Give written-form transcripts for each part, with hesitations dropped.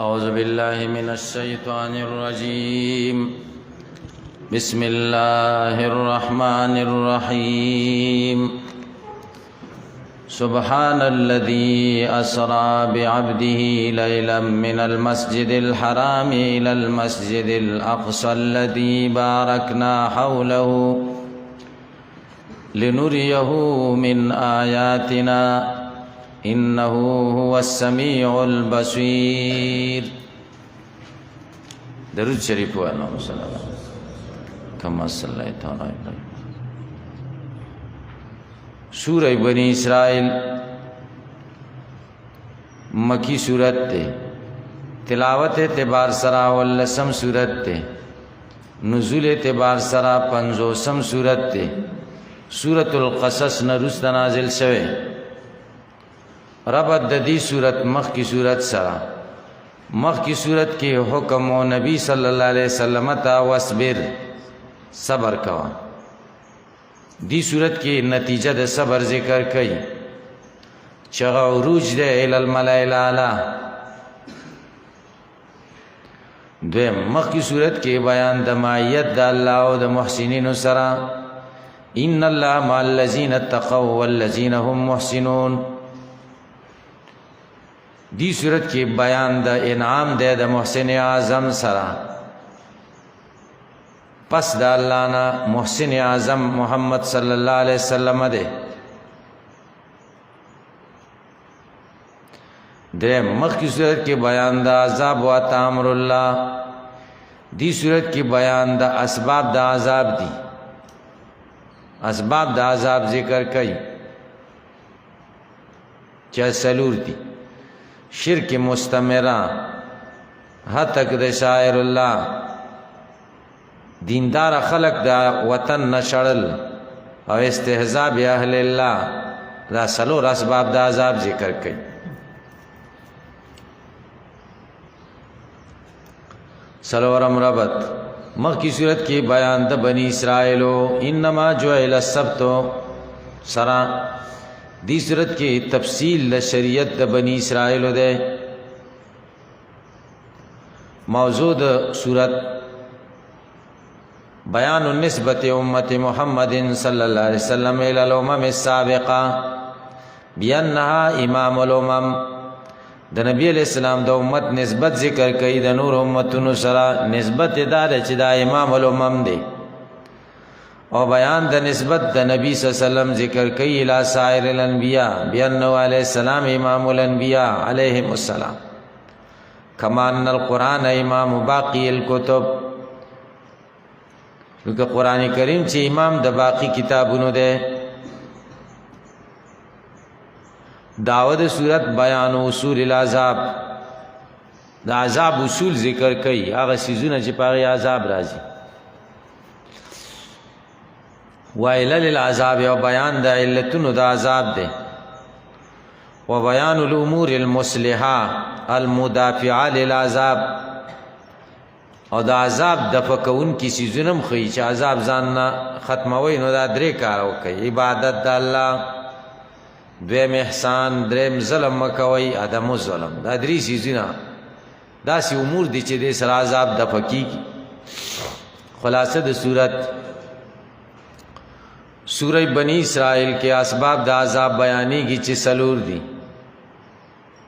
أعوذ بالله من الشيطان الرجيم. بسم الله الرحمن الرحيم. سبحان الذي أسرى بعبده ليلا من المسجد الحرام إلى المسجد الأقصى الذي باركنا حوله لنريه من آياتنا إنه هو السميع البصير. درود شریف و اللهم صل علی کما صلیت علی ابراہیم. سورہ بنی اسرائیل مکی سورت تے، تلاوت اعتبار سرا واللسم سورت تے، نزول اعتبار سرا پنزوسم سورت تے. سورت القصص نرست نازل شوے. ربط ددی صورت مخ کی صورت سرا، مخ کی صورت کے حکم و نبی صلی اللہ علیہ وسلم تا وصبر، صبر کوا. دی صورت کی نتیجہ د صبر ذکر کئی، چغا عروج دے الی الملائ الاعلی. دویم مخ کی صورت کے بیان د معیت د اللہ و د محسنین سرا، ان اللہ مع الذین اتقوا والذین هم محسنون. دی صورت کی بیان دا انعام دے دا محسن اعظم سرا. پس دا اللہ نا محسن اعظم محمد صلی اللہ علیہ وسلم دے. دریم مخ کی صورت کی بیان دا عذاب و تامر اللہ. دی صورت کی بیان دا اسباب دا عذاب دی، اسباب دا عذاب ذکر کئی چاہ سلور دی. شرک مستمرہ، حد تک دا شاعر اللہ، دیندار خلق دا وطن نشڑل او استہزاء بی اہل اللہ، دا سلور اسباب دا عذاب ذکر کئی. سلورم ربط مخ کی صورت کی بیان دا بنی اسرائیلو انما جعل السبت سرا. دی صورت کی تفصیل شریعت د بنی اسرائیل دے. موضوع د صورت بیان النسبت امت محمد صلی اللہ علیہ وسلم الی الامم السابقہ بانها امام الامم. د نبی علیہ السلام د امت نسبت ذکر کئی د نور امتونو سرا، نسبت دا چې دا امام الامم دی. اور بیان دا نسبت دا نبی صلی اللہ علیہ وسلم ذکر کئی الى سائر الانبیاء بانہو علیہ السلام امام الانبیاء علیہم السلام، کما ان القرآن امام باقی الکتب. کیونکہ قرآن کریم چی امام دا باقی کتابونو دے. دعوت صورت بیان اصول العذاب، دا عذاب اصول ذکر کئی، آغا سیزون چی پاگی عذاب رازی. وَإِلَلِ الْعَذَابِ و بیان دا علتون دا عذاب دے. و بیان الامور المصلحہ المدافعہ للعذاب، او دا عذاب دفکون کی سیزنم خی چا عذاب زاننا ختموئی نو دا درے کارو کئی. عبادت دا اللہ، دویم احسان، دریم ظلم مکوئی، عدم ظلم. دا دری سیزنا دا سی امور دی چے دے سر عذاب دفکی کی. خلاصہ دا صورت سورہ بنی اسرائیل کے اسباب دا عذاب بیانی کی چی سلور دی.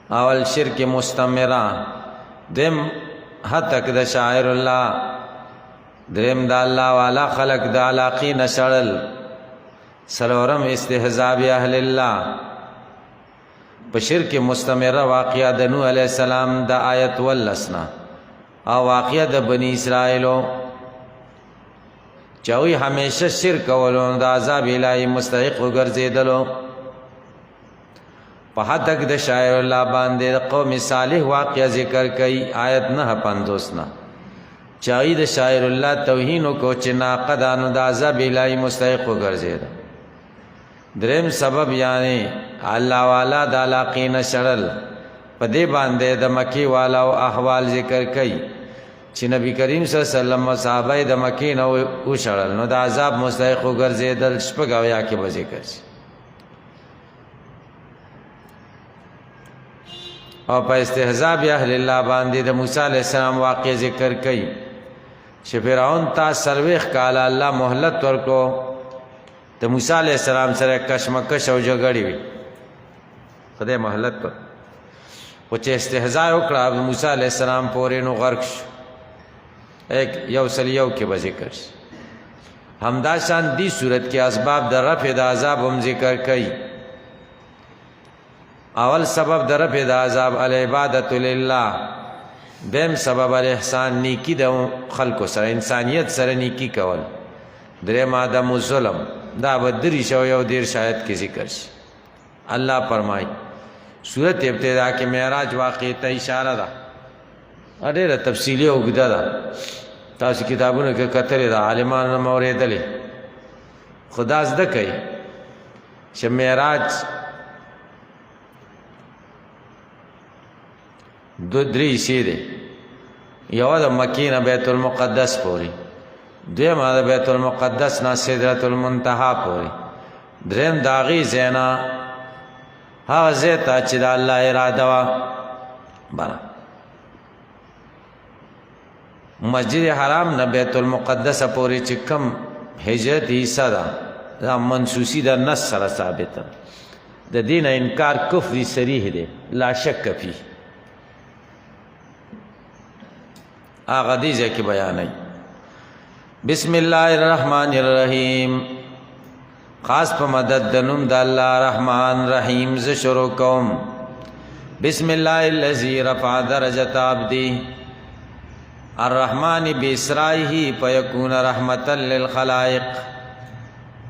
اول شرک مستمرہ، دیم حد تک دا شاعر اللہ، دریم دا اللہ والا خلق دا علاقی نشڑل، سلورم استحزاء بی اہل اللہ. پا شرک مستمرہ واقعہ دا نوح علیہ السلام دا آیت واللسنا، او واقعہ دا بنی اسرائیلو چاوی ہمیشہ شرک ولون دا عذاب الہی مستحق گرزیدلو. پا حد تک دا شاعر اللہ باندے دا قوم صالح واقعہ ذکر کئی آیت 9:50. چاوی دا شاعر اللہ توہینو کو چنا قدانو دا عذاب الہی مستحق گرزید. درم سبب یعنی اللہ والا دا علاقین شرل، پا دے باندے دا مکی والا و احوال ذکر کئی چی نبی کریم صلی اللہ علیہ وسلم و صحابہ دا مکین او شرل نو دا عذاب مستحق گرزیدل. شپگ اویا کے بذکر چی او په استهزاء بی اهل الله باندې د موسی علیہ السلام واقع ذکر کړي چې فرعون تا سرویخ کاله الله مهلت ورکو د موسی علیہ السلام سره کشمکش او جګړې وي خدای مهلت ورکو او چې استهزاء وکړه موسی علیہ السلام پورې نو غرق شو یو سلیو کې به ذکر شي همدا شان دی صورت کې اسباب د رفع د عذاب هم ذکر کړي اول سبب د رفع د عذاب العبادت لله دیم سبب الاحسان نیکی د خلکو سره انسانیت سره نیکی کول دریم آدم و ظلم دا به دری شو یو دیر شاید کې ذکر شي الله فرمای سورت ابتدا کې معراج واقع ته اشاره ده ډېره تفصیلی او اوږده ده تاسو کتابونو کې کتلې ده عالمانو مو اورېدلې خدا زده کوي چې معراج درې شی دی یو د مکې نه بیت المقدس پورې دویم د بیت المقدس نه سدرۃ المنتهى پورې دریم د هغې ځای نه هغه ځای ته چې د الله اراده وه بله مسجد حرام نه بیت المقدس پورې چې کم هجرت حصہ ده دا منسوسی د نص سره ثابته د دین انکار کفر صریح دی لا شک فی هغه دې ځکه بیانای بسم الله الرحمن الرحیم خاص په مدد د نوم د الله رحمان رحیم ز شروع کوم بسم الله الذي رفع درجه عبدی الرحمن بإسرائه فيكون رحمة للخلائق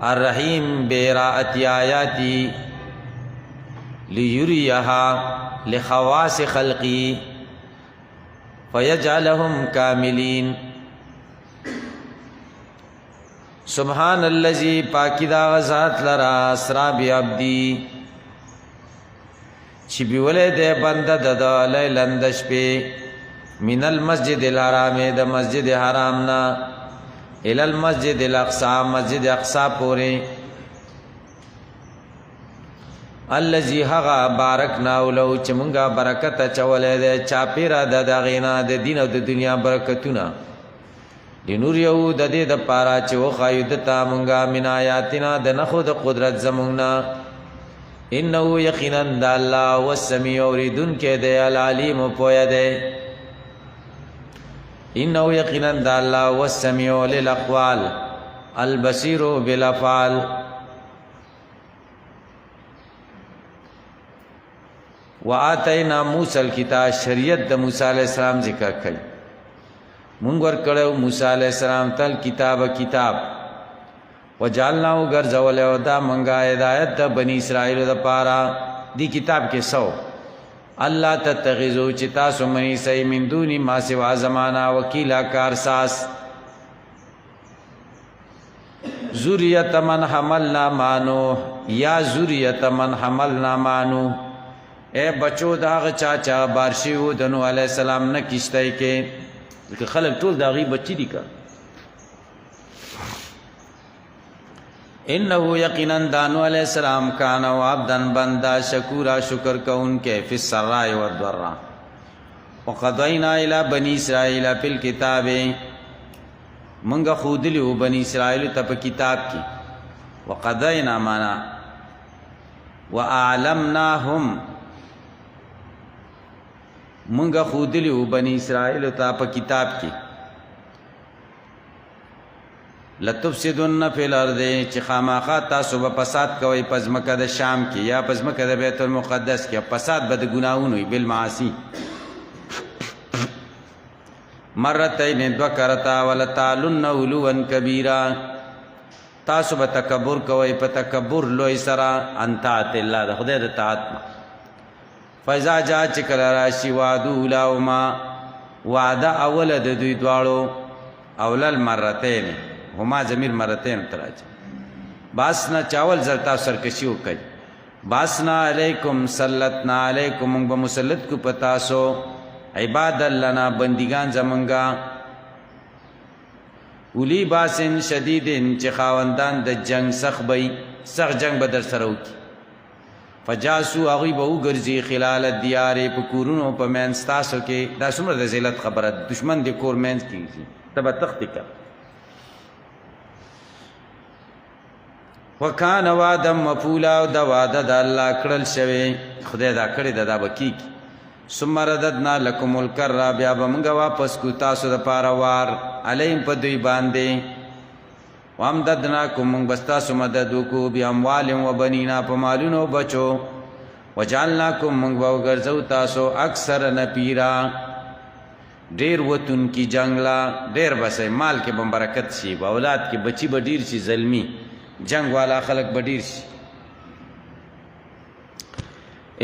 الرحيم بإراءة آياته ليريها لخواص خلقه فيجعلهم كاملين سبحان الذي پاکی دا غزات لرا اسرا بعبدی چی بیولے دے بندہ ددا لیلندش پہ من المسجد الحرام د مسجد حرامنا الى المسجد الاقصى مسجد اقصى پورے الذي هغا بارکنا ولو چې مونږه برکت چولې ده چاپیرا د دغینا د دین او د دنیا برکتونه لنور یو د دې د پارا چې وخایو د تا مونږه من آیاتنا د نخو د قدرت زمونږه انه یقینا د الله والسمیع اوریدن کې د العلیم پوهه ده انه یقینا د الله والسمیع للاقوال البصیر بالافعال واتینا موسی الکتاب شریعت د موسی علیہ السلام ذکر کړي مونږ ورکړو موسی علیہ السلام تل کتاب وجعلناه غرزول او دا مونږه هدایت د بنی اسرائیل د پاره دی کتاب کې سو الله تتخذو چې تاسو منی سي من دوني ما سوا زمانہ وکیلا کارساس ذریه من حملنا مانو یا ذریه من حملنا مانو اے بچو داغ چاچا بارشیو دنو علیہ السلام نه کیشتای کې خلک ټول داغي بچی دي کا انه یقینا دانو علیہ السلام کان عبدن بندا شکورا شکر کون کے فی السراء والضراء وقضینا الی بنی اسرائیل فی الكتاب منگا خودلیو بنی اسرائیل تپ کتاب کی وقضینا مانا واعلمناهم منگا خودلیو بنی اسرائیل تپ کتاب کی لتفسدن فی الارض چې خامخا تاسو به فساد کوئ پزمکه د شام کې یا پزمکه د بیت المقدس کې فساد به د ګناهونو وي بالمعاصی مرتين ذکرتا ولتعلن علوا کبیرا تاسو به تکبر کوئ په تکبر لوی سره ان طاعت الله د خدای د طاعت فاذا جاء چې کله راشي وعده اولاهما وعده اول د دوی دواړو اولل مرتين هما ضمیر مرتين تراجع باسنا چاول زرتا سرکشی وکي باسنا علیکم سلطنا علیکم موږ به مسلط کو پتاسو عباد لنا بندگان زمونږه اولی باسن شدیدن چې خاوندان د جنگ سخت بی سخت جنگ به در سره وکي فجاسو هغوی به وګرځي خلال الدیارې په کورونو په منځ ستاسو کې. دا څومره د ذلت خبره ده، دشمن د کور منځ کې ځي ته به تختې که. وکان وعدا مفعولا، او دا وعده د الله کړل شوی، خدای دا کړې ده، دا به کېږي. ثم رددنا لکم الکره، بیا به موږ واپس کو تاسو دپاره وار علیهم په دوی باندې. وامددناکم، موږ به ستاسو مدد وکړو باموال و بنینا، په مالونو او بچو. وجعلناکم، موږ به وګرځو تاسو اکثر نفیرا، ډېر وتونکي جنګ لا. ډېر بسئ، مال کې به برکت شي، په اولاد کې بچي به ډېر شي، زلمي جنگ والا خلق به ډېر شي.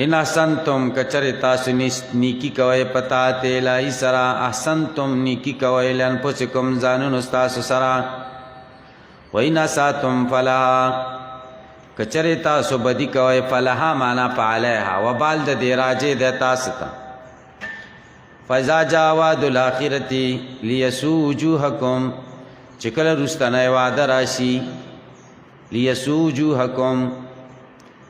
ان احسنتم، کچر تاسو نیکی کوئ پتا ته الهی سرا. احسنتم، نیکی کوئ لانفسکم، ځانونو ستاسو سرا. و ان اساتم فلها، کچر تاسو بدی کوئ فلها معنا فعلیها، وبال د دې راجع د تاسو ته. فاذا جاء وعد الاخرة لیسوء وجوهکم، چې کله رستنی وعده راشي، لیسوء وجوهکم،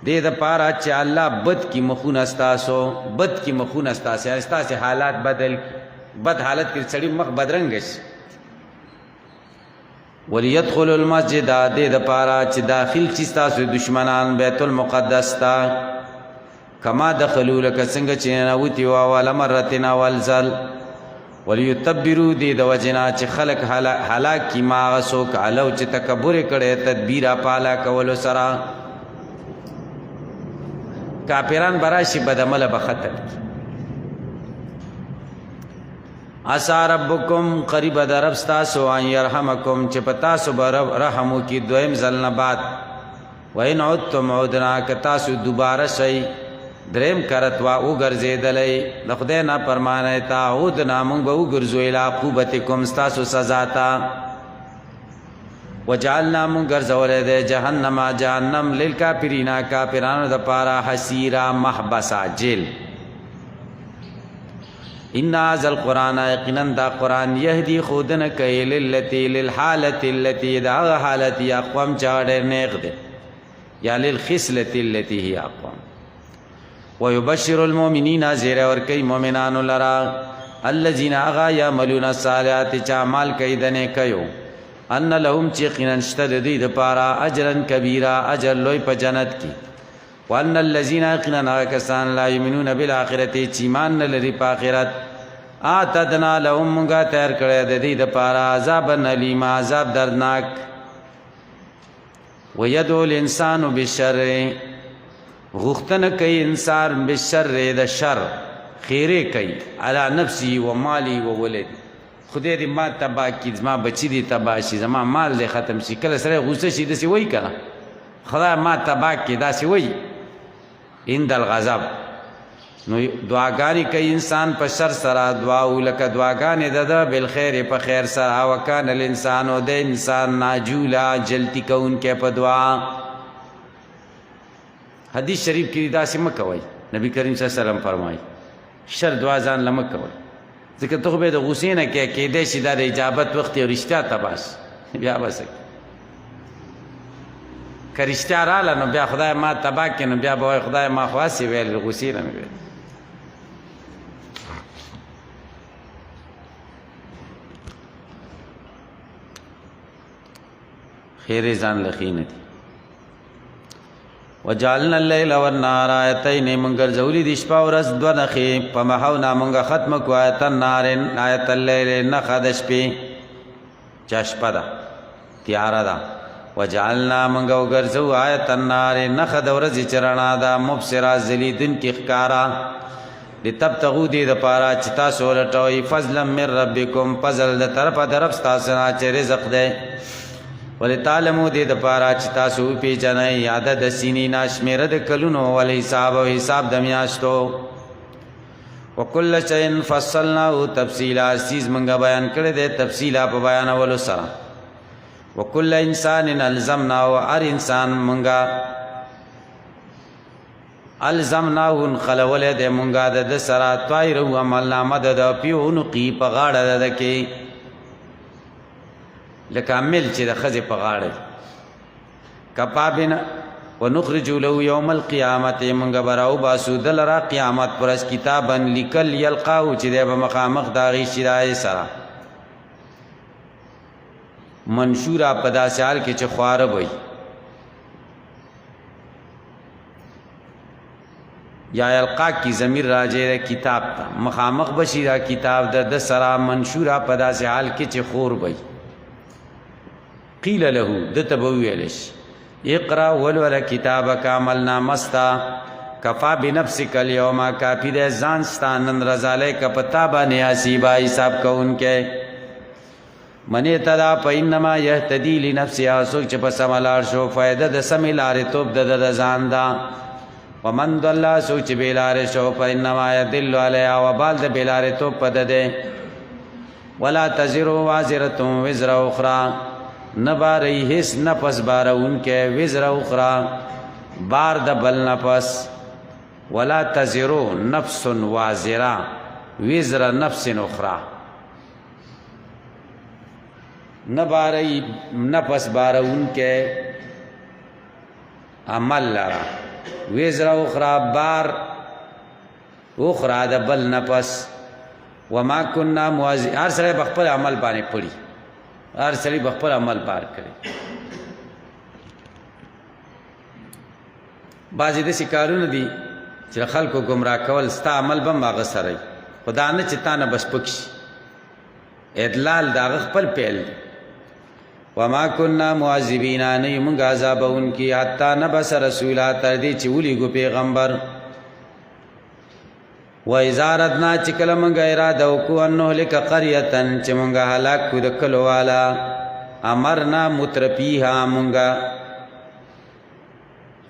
دې دپاره چې الله بد کی مخونه ستاسو، بد کی مخونه ستاسو، یعنې ستاسې حالات بدل کی. بد حالت کې سړي مخ بدرنګه شي. ولیدخلوا المسجد، دې دپاره چې داخل شي ستاسو دشمنان بیت المقدس ته، کما دخلوا، لکه څنګه چې ننوتي وو اول مرتين اول ځل. ولیتبروا، دې د وجې نه چې خلک هلاک کي ما هغه څوک علو چې تکبر یې کړی تدبیر پالا کولو سره. کافران براشي بدعمله به ختم کی. عسى ربکم، قریب د رب ستاسو، ان یرحمکم، چې په تاسو به رحم وکړي دویم ځل نه بعد. وان عدتم عدنا، که تاسو دوباره شئ دریم کرت وا وګرځېدلی د خدای نافرمانی ته، عدنا، موږ به وګرځو الی عقوبتکم، ستاسو سزا ته. وجعلنا، موږ ګرځولی دی جهنم، جهنم للکافرین، کافرانو دپاره حسیرا، محبسا، جیل. ان هذا القرآن، یقینا دا قرآن، یهدی خودنه کوي للتی، للحالت التی، دا هغه حالت یا اقوام چې هغه ډېر نیغ دی، یا للخصلة التی هي اقوام. ويبشر المؤمنین، زیری ورکوي مؤمنانو لرا، الذین هغه یعملون الصالحات، چې اعمال کوي د نیکیو، ان لهم، چې یقینا شته د دوی دپاره اجرا کبیرا، اجر لوی په جنت کې. وان الذین، یقینا هغه کسان لا یؤمنون بالآخرة، چې ایمان نه لري په آخرت، اعتدنا لهم، موږ تیار کړی د دوی دپاره عذابا الیما، عذاب دردناک. ویدعو الانسان بالشر، غوښتنه کوي انسان بالشر، د شر خیرې کوي، علی نفسه و مالی و ولدی. خدای دې ما تباه کړي، زما بچي دې تباه شي، زما مال دې ختم شي. کله سړی غوسه شي داسې وایي که نه، خدای ما تباه کړي، داسې وایي عند الغضب. نو دعاګانې کوي انسان په شر سره، دعا لکه دعاګانې د ده بالخیر، په خیر سره. وکان الانسان، او د انسان عجولا، جلتی کوونکی په دعا. حدیث شریف کې داسې مه کوئ، نبی کریم صلی الله علیه وسلم فرمایي شر دعا ځان له مه کوئ، ځکه ته خو به د غوسې نه کې کېدی شي دا د اجابت وخت یې رښتیا تباه شي، بیا به څه که رښتیا راله نو بیا خدای ما تباه کړي، نو بیا به وایي خدای ما خو هسې ویل، غوسې نه مې ویل. خیرې ځان له ښې نه دي. وجعلنا الليل والنهار آیتین، موږ ګرځولي دي شپه ورځ دوه نښې، فمحونا، موږ ختمه کړو آیت النهار، آیت الليل، نښه د شپې چې شپه ده تیاره ده. وجعلنا، موږ وګرځو آیت النهار، نښه د ورځې چې رڼا ده، مبصره، ځلېدونکې ښکاره. لتبتغوا، دې دپاره چې تاسو ولټوئ فضلا من ربکم، فضل د طرفه د رب ستاسو نه چې رزق دی. ولتعلموا، دې دپاره چې تاسو وپېژنئ عدد سنین، شمېره د کلونو، والحساب، او حساب د میاشتو. وکل شیء فصلناه تفصیلا، چیز موږ بیان کړی دی تفصیلا په بیانولو سره. وکل انسان الزمناه، هر انسان موږ الزمناه خلولی دی موږ د ده سره، طایره عملنامه د ده فی عنقه، په غاړه د ده کې، لکه مل چې د ښځې په غاړه کپا بنا ونخرج له یوم القیامت منګ براو باسو دلرا قیامت پرس کتابا لیکل یلقاو چې دی به مخامخ داغي شیدای سره منشورا په داسې حال کې چې خواره وي یا یلقا کی ضمیر راجع کتاب ته مخامخ بشي دا کتاب د سره منشورا په داسې حال کې چې خور وي قیل له د تبویلش اقرا ولول کتابک عملنا مستا کفا بنفسک اليوم کافی د ځان ستانن رضاله ک پتا باندې حسیبا حساب کوونکې منی تدا پینما یهتدی لنفسها سوچ چې په سملار شو فائدہ د سملارې توپ د ځان دا ومن ضل سوچ بیلار شو فینما یدل علیها وبال د بیلار توپ پد ده ولا تزر وازره وزر اخرى نباری حس نفس بارون کے وزر اخرى بار د بل نفس ولا تزرو نفس وازرا وزر نفس اخرى نباری نفس بارون کے عمل لرا وزر اخرى بار اخرى د بل نفس وما كنا موازی هر سره بخپل عمل باندې پړي هر سړي بخپل عمل پار کړي بعضې داسې کارونه دي چې خلکو ګمراه کول ستا عمل به هم هغه سره خدا نه چې تا نه بس پک شي ادلال د هغه خپل پیل دی وما كنا معذبین نه یو موږ عذابوونکي حتی نبعث رسولا تر دې چې ولیږو پیغمبر وَإِذَا أَرَدْنَا چې کله موږ اراده وکړو ان نهلک قریة چې موږ هلاک کړو د کلو والا امرنا مترفیها موږ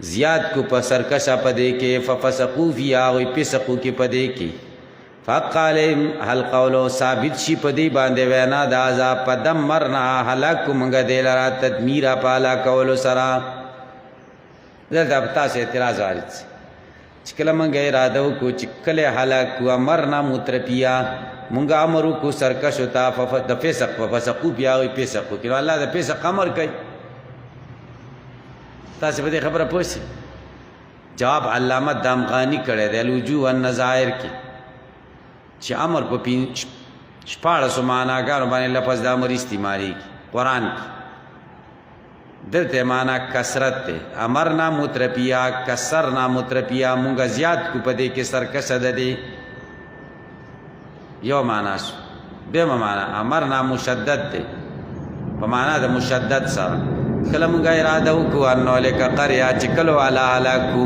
زیات کو په سرکشه پدې کې ففسقوا فیها او فسقوا کې پدې کې فحق علیهم القول ثابت شي پدې باندې وینا د عذاب فدمرنا هلاک موږ دلرا تدمیرا پالا کول سرا دلته تاسو اعتراض وارد چې کله مونږ اراده وکړو چې کله هلاک امرنا مترفیا مونږ امر وکړو سرکش وتا د فسق فسقو بیا وي فسق کړه الله د فسق امر کوي تاسو به خبره پوښي جواب علامه دامغانی کړی دی الوجوه والنظائر کې چې امر په شپاړسو معناګانو باندې لفظ د امر استعمالي قرآن کې دلته معنا کثرت ته امرنا مترفیا کسرنا مترفیا مونږه زیات کو پدې کې سرکشه ده دي یو معنا شو به معنا امرنا مشدد ده په معنا د مشدد سره کله مونږه اراده وکړو انو لک قریا چې کلو علا هلاکو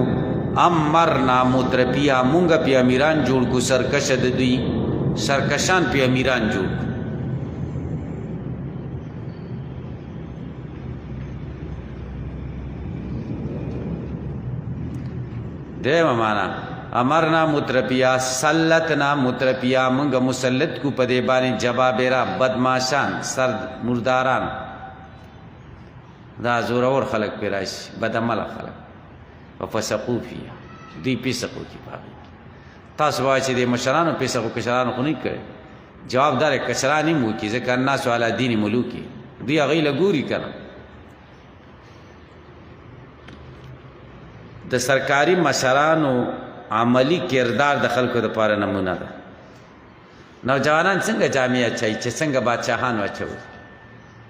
امرنا مترفیا مونږه په امیران جوړ کو سرکشه ده دي سرکشان په امیران جوړ دیمه معنا امرنا مترفیا سلطنا مترفیا مونږ مسلط کو پدې باندې جبابرا بدمعشان سرد مرداران دا زورور خلق پیراش بدعمل خلق وفسقوا فيها دی پیسقو کی باغ تاسو وای چې د مشرانو پیسقو کشرانو خو نه کړي جواب دار کشرانی مو کی ځکه الناس علی دین ملوکی دی غیله ګوري کړه د سرکاری مشرانو عملی کردار د خلکو د پاره نمونه ده نوجوانان څنګه جامع اچي چې څنګه بادشاہان واچو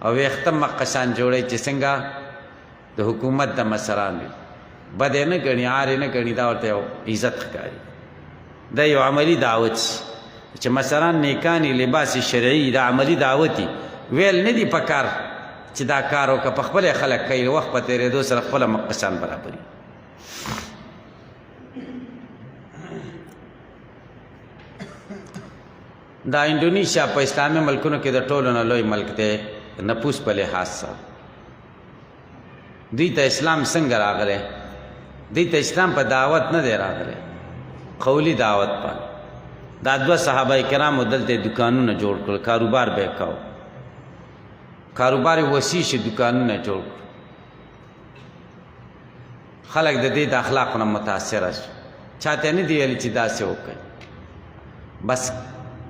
او وختم مقشان جوړي چې څنګه د حکومت د مشران بد نه غني آر نه غني دا ورته عزت ښکاري د یو عملی دعوت چې مشران نیکانی لباس شرعي د عملی دعوتي ویل نه دي پکار چې دا کارو که په خپل خلک کوي وخت په تیرې دو سره خپل مقشان برابري دا انډونیشیا په اسلامي ملکونو کې د ټولو نه لوی ملک دی نفوس په لحاظ سره دوی ته اسلام څنګه راغلی دوی ته اسلام په دعوت نه دی راغلی قولی دعوت باندې دا دوه صحابه کرامو دلته دکانونه جوړ کړل کاروبار به کاو کاروبار وسیع شي دکانونه جوړ خلک د دې د اخلاقونو متاثر شي چاته نه دی ویل چې داسې وکړي بس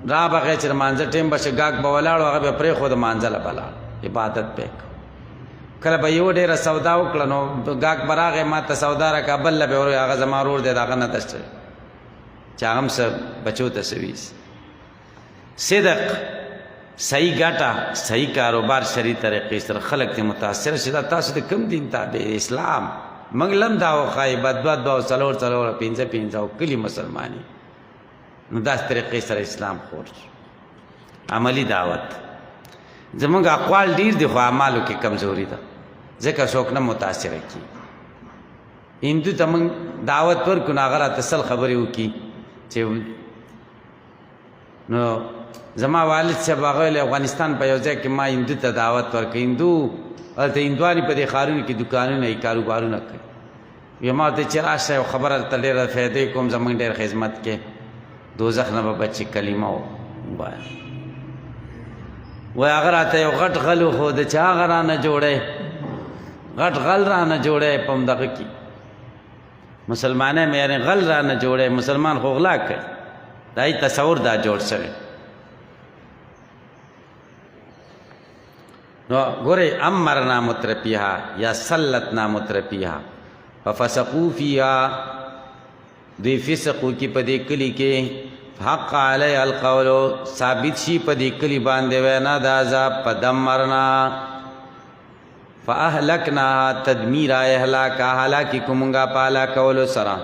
را بغیر چې مانځه ټیم بشه گاګ به ولاړ هغه به پرې خو د مانځله بلا عبادت به کله به یو ډېره سودا وکړه نو ګاک به راغی ما ته سودا راکړه بل له به ور هغه زما ورور دی د هغه نه تشته چې هغه هم څه بچو ته څه ویس صدق صحیح ګټه صحیح کاروبار شرعي طریقې سره خلک ته متاثر شي دا تاسو د کم دین تابع اسلام موږ لم دا وښایي بد څلور پنځه او کلي مسلماني نو داسې طریقې سره اسلام خور عملی دعوت زمونږ اقوال ډیر دي خو اعمالو کې کمزوري ده ځکه څوک نه متاثره کي هندو ته موږ دعوت ورکړو نو هغه راته سل خبرې وکړي چې نو زما والد صاحب هغه افغانستان په یو ځای کې ما هندو ته دعوت ورکړ هندو هلته هندواني په دې ښارونو کې دوکانونه یې کاروبارونه کوي وی ما ورته چې راشه یو خبره درته ډېره فایدې کوم زموږ ډېر خدمت کې دوزخ نه به بچې کلمه ووایه وای هغه راته یو غټ غل وښود چې هغه رانه جوړی غټ غل رانه جوړی په همدغه کې مسلمانۍ مې یعنې غل رانه جوړی مسلمان خو غلا کوي دا یې تصور دا جوړ شوی نو ګورئ امرنا مترفیها یا سلطنا مترفیها ففسقوا فیها دوی فسق وکړي په دې کلي کې حق علی القول ثابت شي په دې کلي باندې وینا د عذاب فدمرنا فاهلکنا تدمیر اهلاک هلاکی کومنګا پالا کولو سره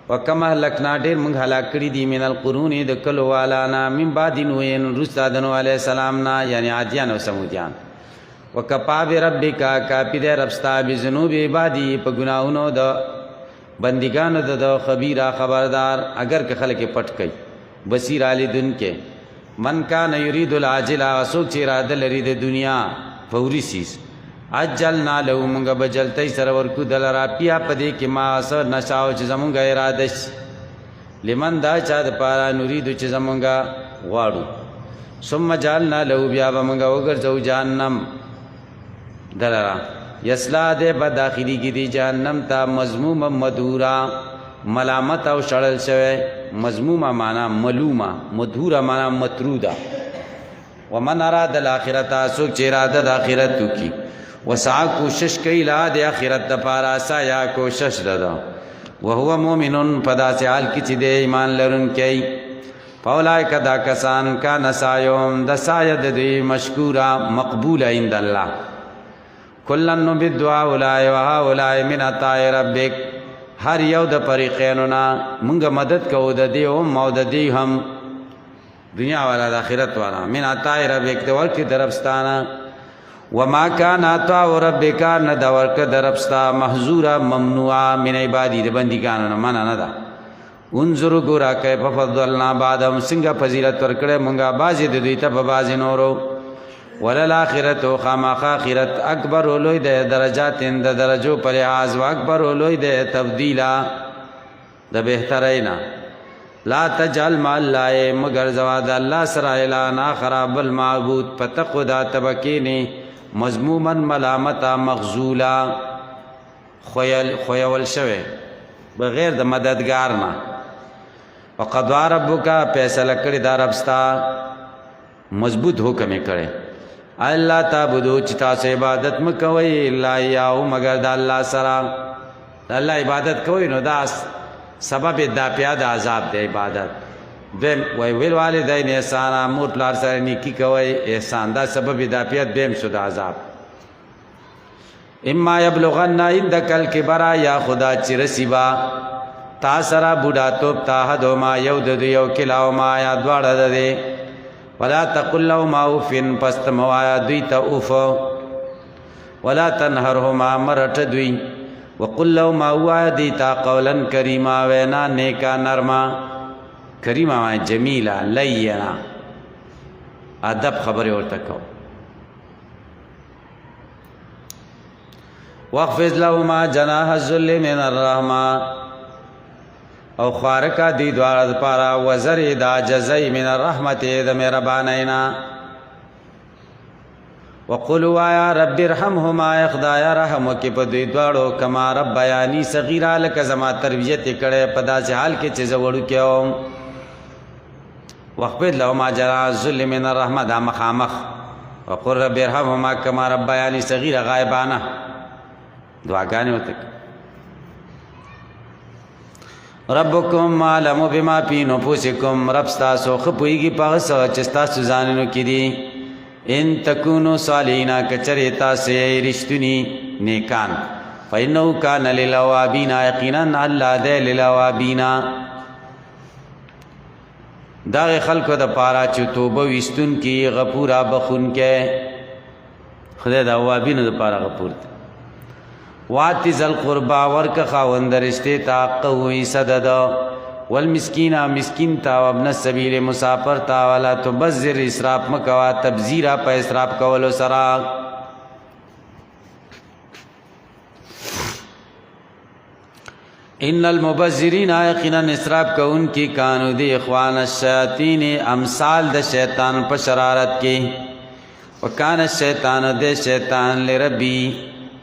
وکم اهلکنا ډېر موږ هلاک کړي دي من القرون د کلو والانا من بعد نوح رسل آدم علیه السلام نه یعنی عادیان او سمودیان وکفا بربک کافی دی رب ستا بذنوب عبادی په ګناهونو د بندگانو د خبیره خبردار اگر که خلک پټ کوي بصیر علی دن کې من کان یرید العاجل اسوک چې اراده لري د دنیا فوري سیس اجلنا له موږ بجلتای سره ورکو دلرا پیا پدې کې ما اثر نشاو چې زمونږ اراده شي لمن دا چا د پارا نريد چې زمونږ غواړو ثم جعلنا له بیا موږ وګرځو جهنم دلرا یسلا دې په داخلي کې دی جهنم ته مذموم مدورا ملامت او شړل شوی مذمومه معنا ملومه مدورا معنا مطرودا ومن اراد الاخرته سوک چې اراده د اخرت وکي وسع کوشش کوي لا د اخرت د پاره سایا کوشش ددا وهو مؤمن پدا سے حال کی چې د ایمان لرونکي فولای کدا کسان کا نسایوم د ساید دی مشکورا مقبول عند الله کلن بدعاء اولای و اولای من عطاء ربک هر یو د فریقینو نا مونږ مدد کوو د دې او مو د دې هم دنیا والا د آخرت والا من عطاء ربک د ورکې دربستانه وما كان عطاء ربک نه د ورکې دربستا محظورا ممنوعا من عبادی د بندګانو نه معنا نه ده انظر ګورا کیف فضلنا بعدهم څنګه فضیلت ورکړې مونږه بازي د دوی ته په بازي نورو وللآخرت خامخ آخرت اکبر ولوی د درجات د درجو پر لحاظ و اکبر ولوی د تبدیلا د بهترینا لا تجعل مع الله مگر زواد الله سره اعلان خراب المعبود فتقدا تبکینی مذموما ملامتا مغزولا خویل شوه بغیر د مددگار نه وقضى ربک فیصله کړی دا ربستا مضبوط حکم کړي الله تعبدو چې تاسو عبادت مکوئ الا یاو مگر د الله سره د الله عبادت کوئ نو دا سبب د پیاده عذاب د عبادت دیم ویل والدین احسان مور پلار سره نیکی کوئ احسان دا سبب د پیاده دیم شو د عذاب اما یبلغن عندک الکبر یا خدا چې رسیبا تا سره بوډا توپ تا حدو ما یو د یو کلاو ما یا دواړه ده ولا تقل لهما اف پستموایا دوی ته اوف ولا تنهرهما مرټ دوی وقل لهما وایا دی تا قولا کریما وینا نیکا نرما کریما جمیلا لینا ادب خبر ورته کو واخفض لهما جناح الذل من الرحمه او خارکا دی دوار پارا وزر دا جزئی من الرحمت دا مهربانینا وقلوا یا رب ارحمهما اخدایا رحم کی په دوی دوارو کما رب بیانی صغیرا لک زما تربیت کړه پدا سے حال کې چیز وړو کېو وخفض لهما جناح الذل من الرحمه دا مخامخ وقل رب ارحمهما کما ربیانی صغیرا غائبانه دعاګانې ورته ربکم اعلم بما فی نفوسکم رب ستاسو ښه پوهېږي په هغه څه چې ستاسو ځانونو کې دي ان تکونو صالحین کچرې تاسې رښتوني نیکان فإنه کان للأوابین یقینا الله دی للأوابین دغه خلکو د پاره چې توبه ویستونکي غفوره بخونکی خدای د اوابینو د پاره غفور دی واتی ذل قربا ورک خاوند رشته تا قوی صدد والمسکین مسکین تا وابن السبیل مسافر تا ولا تبذر اسراف مکوا تبذیرا په اسراف کولو سرا ان المبذرین یقینا اسراف کون کی کانو دی اخوان الشیاطین امثال د شیطان په شرارت کې وکانه الشیطان د شیطان لربی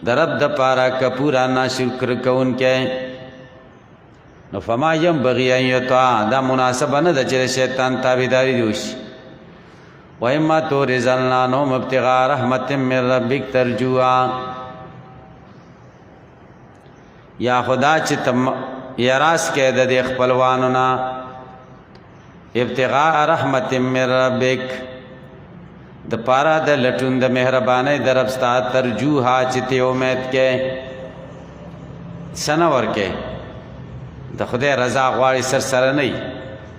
درب د پارا کپورا ناشکر کون کې نو فما ينبغي ان يطاع دا مناسبه نه د چې شیطان تابعداري دی وشي و اما تو رزلنا نو ابتغاء رحمت من ربک ترجوا یا خدا چې تم یراس کې د خپلوانو نا ابتغاء رحمت من ربک د پارا د لټون د مهرباني دربستا ترجوها چې ته امید کې سنور کې د خدای رضا غواړي سر سره نه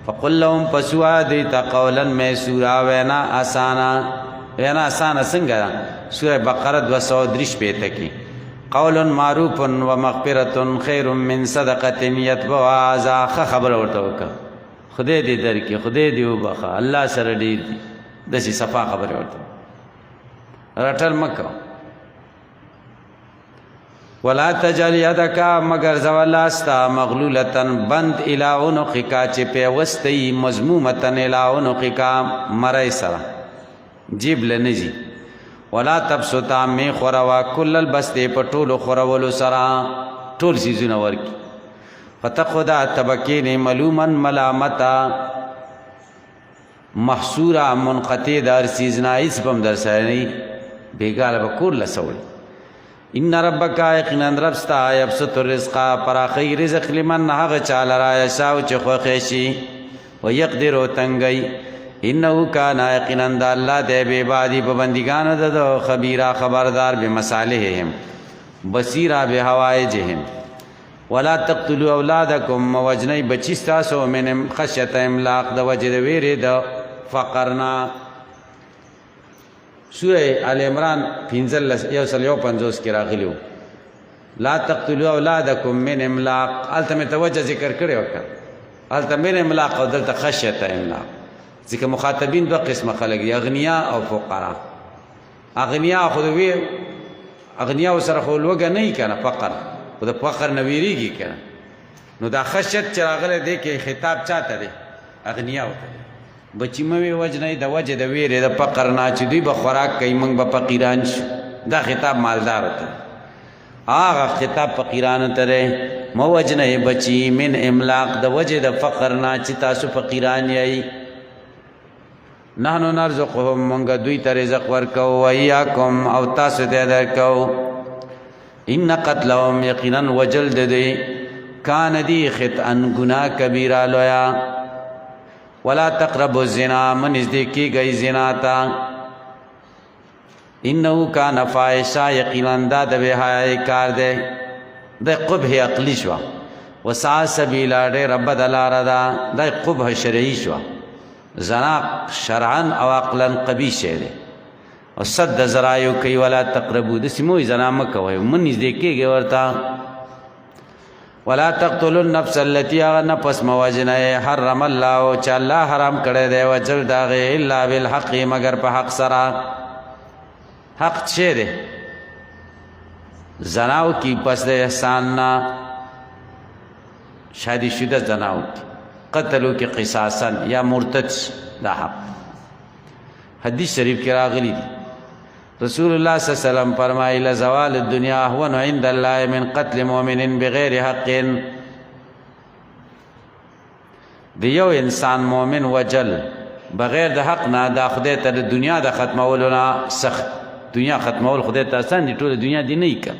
فقل لهم پسوا دیتا قولا میسورا وینا آسانا څنګه سوره بقره 230 پیته کې قول معروف و مغفرت خیر من صدقه یتبعها اذى خبر ورته وکړه خدای دې درکې خدای دې وبخه الله سره ډیر دسی صفا خبر ورته رټل مکو ولا تجل يدك مگر زولاستا مغلولتن بند الى عنقك چې په وستي مضمومتن الى عنقك مرای سره جیب لنجي ولا تبسطا می خوروا كل البسط پټول خورولو سره ټول سيزونه ورکی فتخذا تبکین ملوما ملامتا محصورا منقطع دار سیزنا اس بم در سرنی بیگال بکور لسول ان ربک یقینا ربستا یبسط الرزق پراخی رزق لمن هغه چال را یشاو چې خوښ شي ويقدر تنگي انه کان یقینا د الله د عبادی په بندگان د خبيرا خبردار به مصالحهم بصیرا به حوائجهم ولا تقتلوا اولادکم وجنی بچستا سو من خشیت املاق د وجد ویری د فقرنا سوره ال عمران 151 کې راغلیو لا تقتلوا اولادکم من املاق التم توجه ذکر کړو وکړه التم من املاق او دلته خشیت املاق ځکه مخاطبین دوه قسمه خلک دي اغنیا او فقرا اغنیا خو دوی اغنیا سره خو لوګه نه کنه فقر او د فقر نویریږي کنه نو دا خشیت چې راغله دی کې خطاب چاته دی اغنیا وته بچی مې وجنه د وجه د ویره د فقر نه چې دوی به خوراک کوي موږ به فقیران شو دا خطاب مالدار ته هغه خطاب فقیران ته مو وجنه بچی من املاق د وجه د فقر نه چې تاسو فقیران یې نحنو نرزقهم منګ دوی ته رزق ورکو و ایاکم او تاسو ته درکو ان قتلهم یقینا وجلد دی کان دی خطئا گناہ کبیرہ لویا ولا تقربوا الزنا من نزدیکی گئی زنا تا انه کان فاحشا یقینا د بهای کار دی د قبح عقلی شو وسع سبیلا د رب دلاردا د قبح شرعی شو زنا شرعا او عقلا قبیح دی او صد ذرایو کوي ولا تقربوا د سمو زنا مکوي من نزدیکی ورتا ولا تقتلوا النفس التي نفس موجنه حرم الله چې الله حرام کړی دی وجل داغه الا بالحق مگر په حق سره حق څه دی زناو کی پس د احسان نا شادی شده زناو کی قتلو کی قصاصا یا مرتد دا حق حدیث شریف کی راغلی دی رسول الله صلی الله علیه وسلم فرمایي لزوال الدنيا هون عند الله من قتل مؤمن بغیر حق دیو انسان مؤمن وجل بغیر د حق نه دا خدای ته د دنیا د ختمولو نه سخت. دنیا ختمول خدای ته آسان دي، ټوله دنیا دي نه که.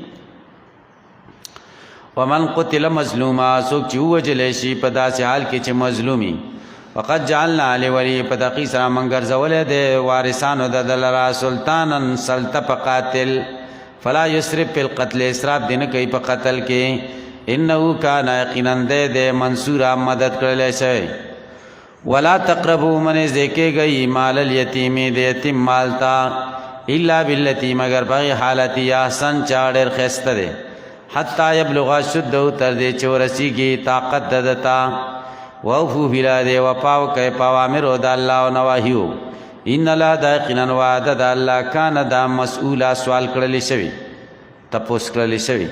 ومن قتل مظلوما، څوک چې ووجلی شي په داسې حال کې چې مظلومي، فقد جعلنا لولي، په دقیق سره موږ ګرځولی دی وارثانو د ده لره سلطانا سلطه په قاتل، فلا یسرف فی القتل، اسراف دی نه کوي په قتل کې، انه کان یقینا دی منصورا مدد کړلی شوی. ولا تقربوا منځ کېږئ مال الیتیم د یتیم مال ته، الا باللتی مگر په حالت احسن چا ډېر ښایسته دی، حتی یبلغ اشده تر دې چې ورسیږي طاقت د ده ته. واوفوا بالعهد، وفا وکئ په اوامرو د الله او نواهیو. ان الله دا یقینا وعده د الله کان دا مسؤوله سوال کړلی شوي، تپوس کړلی شوي.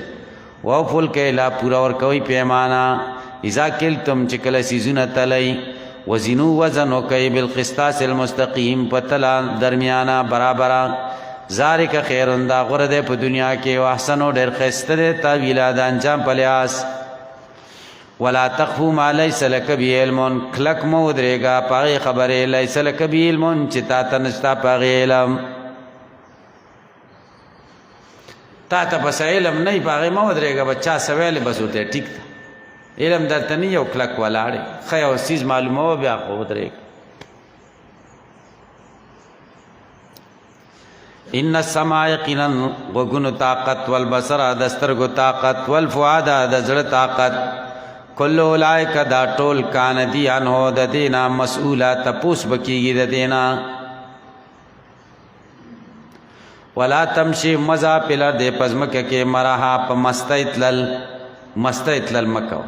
واوفوا الکیل، پوره ورکوئ پیمانه، اذا کلتم چې کله څیزونه تلئ، وزنو وزن وکئ بالقسطاس المستقیم، په تله درمیانه برابره. ذالک خیرن، دا غوره دی په دنیا کې، او احسنو ډېر ښایسته دی تاویله د انجام په لحاظ. ولا تخفو ما لیس لک به علم، کلک مه ودرېږه په هغې خبرې لیس لک به علم چې تا ته نشته په هغې علم. تا ته بس علم نه وي په هغې مه ودرېږه، به چا څه ویلې بس ورته ټیک ده. علم درته نه یو کلک ولاړې، ښه یو څیز معلوموه بیا خو ودرېږه. ان السمع یقینا غوږونو طاقت، والبصر د سترګو طاقت، والفؤاد د زړه طاقت، کل اولئک دا ټول کان دی عنه د دینا مسئوله، تپوس بکیږي د دینا. ولا تمشي مزا پلر دے پزمکه کې مرها په مستی تلل مکو.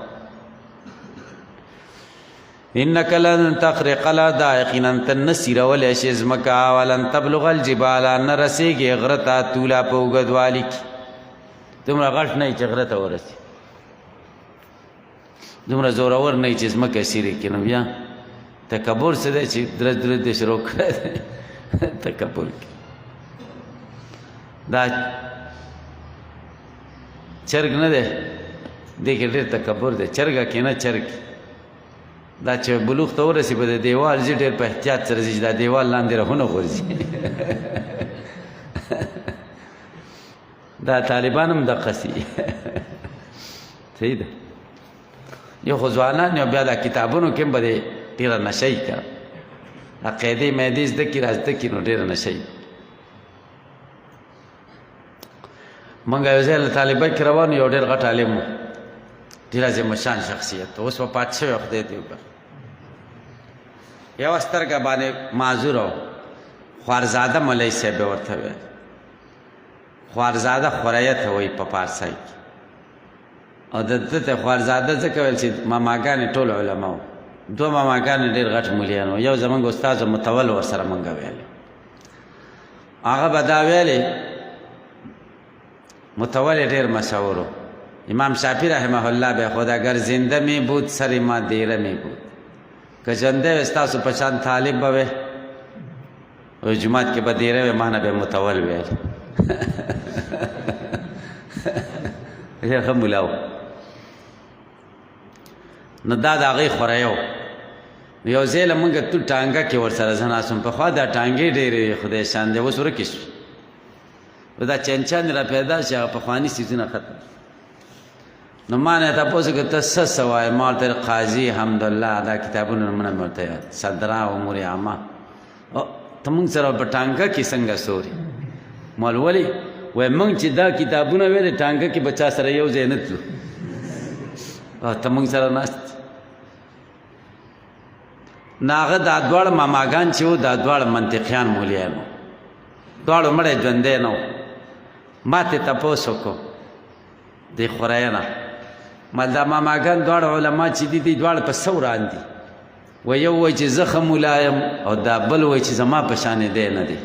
انک لن تخرق الارض، یقینا ته نسی رولی شي ځمکه، ولن تبلغ الجبال، نه رسیږي غره ته طوله په اوږدوالي کې. دومره غټ نه چې غره ته ورسي، دومره زورور نه چې ځمکه سیرې کړي. نو بیا تکبر څه دی چې درز درز دې شروع کړی دی تکبر کې. دا چرګ نه دی، دې کې ډېر تکبر دی. چرګه کې نه چرګ، دا چې بلوغ ته ورسي به د دیوال ځي ډېر په احتیاط سره ځي چې دا دیوال لاندې رهونه غورځي. دا طالبان هم دقسي صحیح ده. یو خو ځوانان یو بیا دا کتابونو کې هم به د ډېره نشه یي که عقیدې معدې زده کړي را زده کړي نو ډېره نشه یي. موږ یو ځای له طالبۍ کې روان یو ډېر غټ عالم و، ډېر عظیم الشان شخصیت، اوس وفات شوی خدای دې وبخښي. یوه سترګه باندې معذور و، خوارزاده مولوي صاحب ورته ویل، خوارزاده خوریه ته وایي په پارسۍ کې، او د ده ته خوارزاده ځکه ویل چې ماماګانې ټول علما وو. دوه ماماګانې ډېر غټ مولیان وو، یو زموږ استاد متول ورسره موږ ویلې، هغه به دا ویلې متول ډېر مشهور و. امام شافعی رحمه الله به خود اگر زنده می بود سر ما دیره می بود، که ژوندی و ستاسو په شان طالب به وی، او جومات کې به دیره وی، ما نه به متول ویل. ډېر ښه ملا و. نو دا د هغې خوریه و. یو ځای له مونږ تو ټانګه کې ورسره زه ناست وم، پخوا دا ټانګې ډېرې خدای شان دی، اوس ورکې شوې. دا چنچن را پیدا شي، هغه پخواني څیزونه ختم. نو ما نه تپوس وکړه ته څه څه وایې؟ ما ورته قاضي حمدالله دا کتابونه نومونه مې ورته یاد، صدره امور عامه. ته مونږ سره په ټانګه کې څنګه سورې؟ ما ولې؟ وایي مونږ چې دا کتابونه ویلې ټانګه کې به چا سره یو ځای نه تلو، ته مونږ سره ناست. نو هغه دا دواړه ماماګان چې وو دا دواړه منطقیان مولیان وو، دواړو مړی ژوندی نه و. ما ته تپوس وکړو دې خوریه نه، مال دا ماماګان دواړه علما چې دي دي دواړه په څه وران دي؟ و یو وایي چې زه ښه ملا یم، او دا بل وایي چې زما په شانې دی نه دی.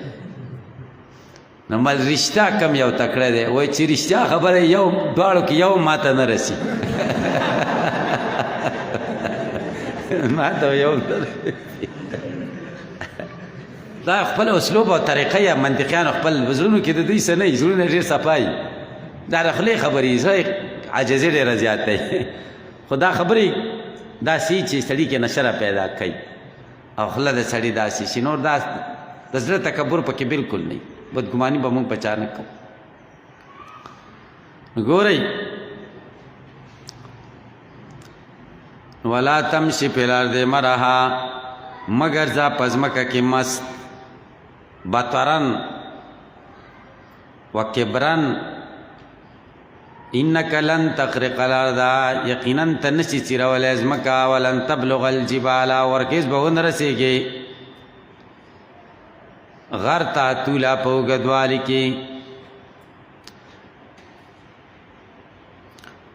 نو مال رښتیا کم یو تکړه دی؟ وایي چې رښتیا خبره یو دواړو کې یو ما ته نه رسي. ما ته یو دا خپل اسلوب او طریقه یا منطقیانو خپل زړونو کې د دوی څه نه وي، زړونه ډېر صفا وي. دا د خولې خبرې زه عاجزي ډېره زیات دی، خو دا خبرې داسې چې سړي کې نشه را پیدا کوي. او خوله د سړي داسې شي. نور دا د زړه تکبر پکې بالکل نه، بدګماني به موږ په چا نه کوو. ګورئ ولا تمشي فی الارض مرحا، مگر ځه په ځمکه کې مست، بطرن و کبرن، انک لن تخرق الارض، یقینا ته نشي څیرولی ځمکه، ولن تبلغ الجبال، ورکیز به ونه رسېږي غر ته طوله په اوږدوالي کې.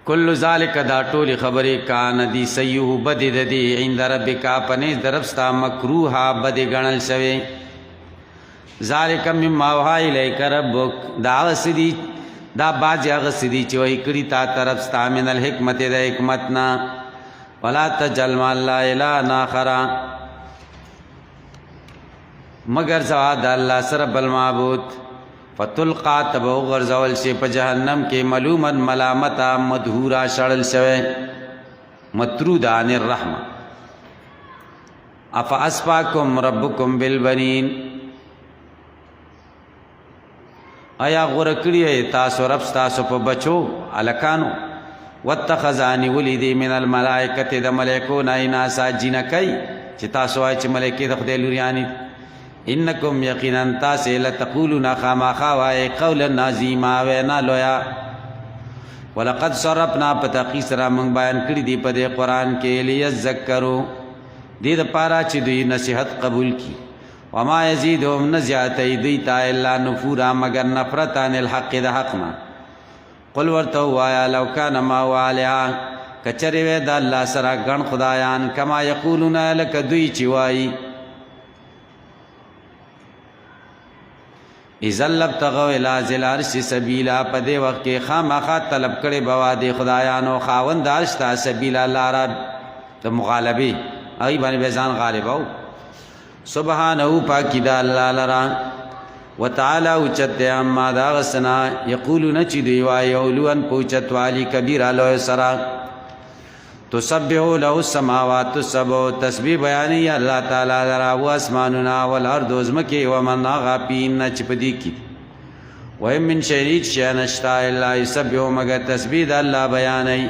کل ذالک دا ټولې خبرې کان دي سیئه بدې د دې عند ربک په نزد رب ستا مکروها بدې ګڼل شوې. ذالک مما اوحی الیک ربک، دا هغه څه دي، دا بعضې هغه څه دي چې وحی کړي تا ته رب ستا من الحکمت د حکمت نه. ولا تجعل مع الله الها آخر، مگر زوا د الله سره بل معبود، فتلقا تب وغرزول شي په جهنم کې ملوما ملامتا مدهورا شړل شوی مطرود عن الرحمه. افاسفاکم ربکم بالبنین، آیا غوره کړی تاسو رب تاسو په بچو الکانو. واتخذانی ولیدی من الملائکه، د ملائکو نه اناسا جنکی، چې تاسو وایي چې ملائکې د خدای لوریانی. انکم یقینا تاسې لتقولون خامخا وایئ قولا عظیما، وینا لویا. ولقد صرفنا په تحقیق سره موږ بیان کړي دي په دې قرآن کې لیذکروا، دې دپاره چې دوی نصیحت قبول کړي. وما یزیدهم نه زیاتوي دوی ته الا نفورا، مگر نفرت عن الحق د حق نه. قل ورته ووایه لو کان معه آلهة، که چرې وی د الله سره ګڼ خدایان، کما یقولون لکه دوی چې وایي. اذا لابتغوا الى ذی العرش سبیلا، په دې وخت کې خامخا طلب کړی به وا د خدایانو خاوند عرش ته سبیلا، لاره د مغالبې، هغې باندې به ځان غالب او. سبحانه پاکي د الله لره، وتعالی اوچت دی عما د هغه څه نه یقولونه چې دوی وایي، علوا په اوچتوالي کبیره لوی سره. تسبح له السماوات السبع، تسبیح بیانوي الله تعالی لره و اسمانونه والارض ځمکې ومن هغه پیونه چې په دې کې. وهم من شیء هیڅ شی نشته الا یسبح، مگر تسبیح د الله بیانوي.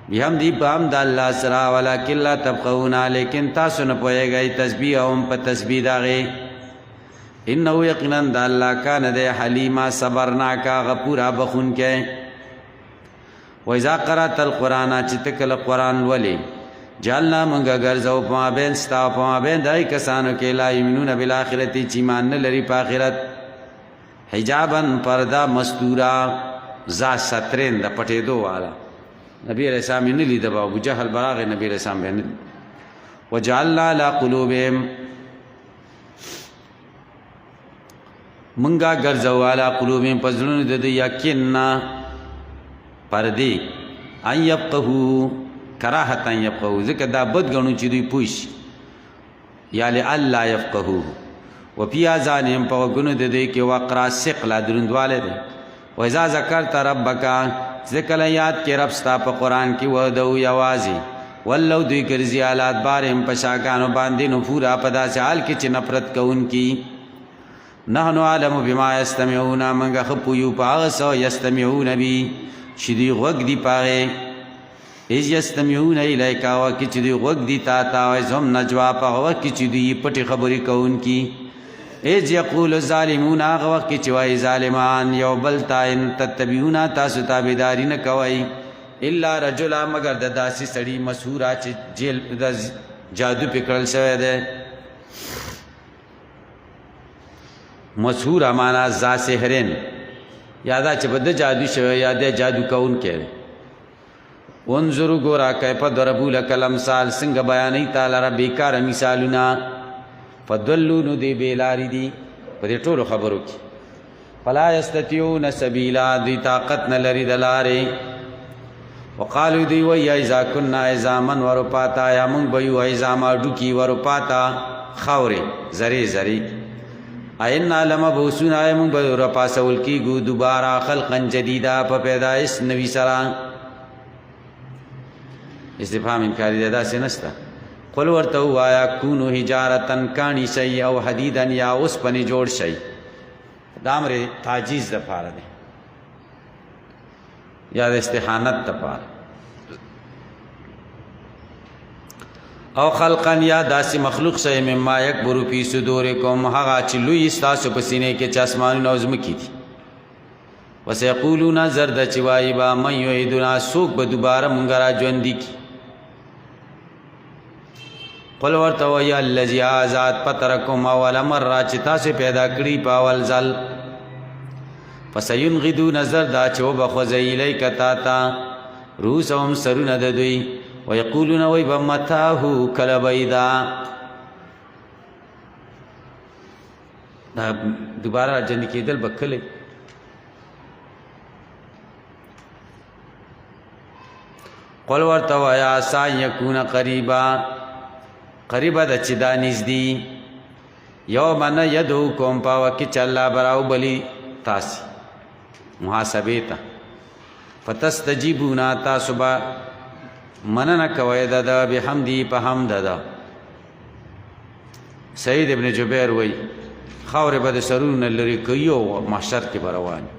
بحمدی په حمد الله سره، ولکن لا تفقهون، لیکن تاسو نه پوهېږئ تسبیح هم په تسبیح د هغې. انه یقینا د الله کان دی حلیما صبرناکا، غفورا بخونکی. وإذا قرأت القرآن، چې ته کله قرآن ولې، جعلنا موږ ګرځو په مابین ستا او په مابین د هغې کسانو کې لا یؤمنون بالآخرة چې ایمان نه لري په آخرت، حجابا پرده مستوره، ذا سترین د پټېدو والا. نبی علیہ السلام یې نه لیده به، ابوجهل به راغی، نبی علیہ السلام به یې نه لیده. وجعلنا علی قلوبهم، منګه ګرځو علی قلوبهم په زړونو د دوی یقینا پردې، ان یفقهوا کراهت ان یفقهوا، ځکه دا بد ګڼو چې دوی پوه شي، یا لئلا یفقهوا. وفي آذانهم، په غوږونو د دوی کې وقرا ثقله دروندوالی دی. وإذا ذکرت ربک، چې کله یاد کې رب ستا په قرآن کې وحده یوازې، ولو دوی ګرځي علی ادبارهم په شاګانو باندې نفورا، په داسې حال کې چې نفرت کوونکي. نحن اعلم بما یستمعون، موږ ښه پوهیو په هغه څه یستمعون به چې دوی غوږ دي په هغې. اذ یستمعون الیک، وخت کې چې دوی غوږ دي تا ته، اذ هم نجوا، په هغه وخت کې چې دوی پټې خبرې کوونکي. اذ یقول الظالمون، هغه وخت کې چې وایي ظالمان یو بل ته، ان تتبعون، تاسو تابعداري نه کوئ، الا رجلا، مگر د داسې سړي مسحورا چې جیل د جادو پې کړل شوی دی. مسحوره معنا ذا سحرین، یا دا چې به د جادو شوی، یا د جادو کوونکی دی. انظروا ګوره کیف ضربوا لک الامثال، څنګه بیانوي تا لره بېکاره مثالونه. فضلوا، نو دی بېلارې دي په دې ټولو خبرو کې. فلا یستطیعون سبیلا، دوی طاقت نه لري د لارې. وقالو دوی وایي اذا کنا عظاما ورفاتا، یا موږ به یو عظاما ډوکي ورفاتا خاورې زرې زرې. اینا لمبعوثون، آیا موږ به راپاسول کېږو دوباره خلقا جدیدا، په پیدایش نوي سره. استفهام انکاري دی، داسې نشته. قل ورته وایا کونو حجارتن کانی شي او حدیدن یا اوسپنې جوړ شي دا امر تعجیز دپاره دی یا د استحانت دپاره او خلقا یا داسې مخلوق شي مما یکبرو فی صدورکم هغه چې لوی ستاسو په سینې کې چې اسمانونه او ځمکې دي وسیقولون زرد چې وایي به من یعیدنا څوک به دوباره مونږ را ژوندي کي قل ورته وایه الذي ذات فطرکم اول مره چې تاسو پیدا کړي په اول ځل فسینغدون زرد چې وبخوځي الیک تا ته رؤوسهم سرونه د دوی ويقولون وای به متاه کله بیدا دا دوباره ژوندي کېدل به کله قل ورته وایه عسى ان یکون قریبا قریبا د چې دا نږدې یوم نه یدعوکم په وخت کې چې الله به راوبلي تاسې محاسبې ته فتستجیبون تاسو به مننه کوي د بحمدی په حمد ده سید ابن جبیر وای خاورې به د سرونه لري کوي او محشر کې به روان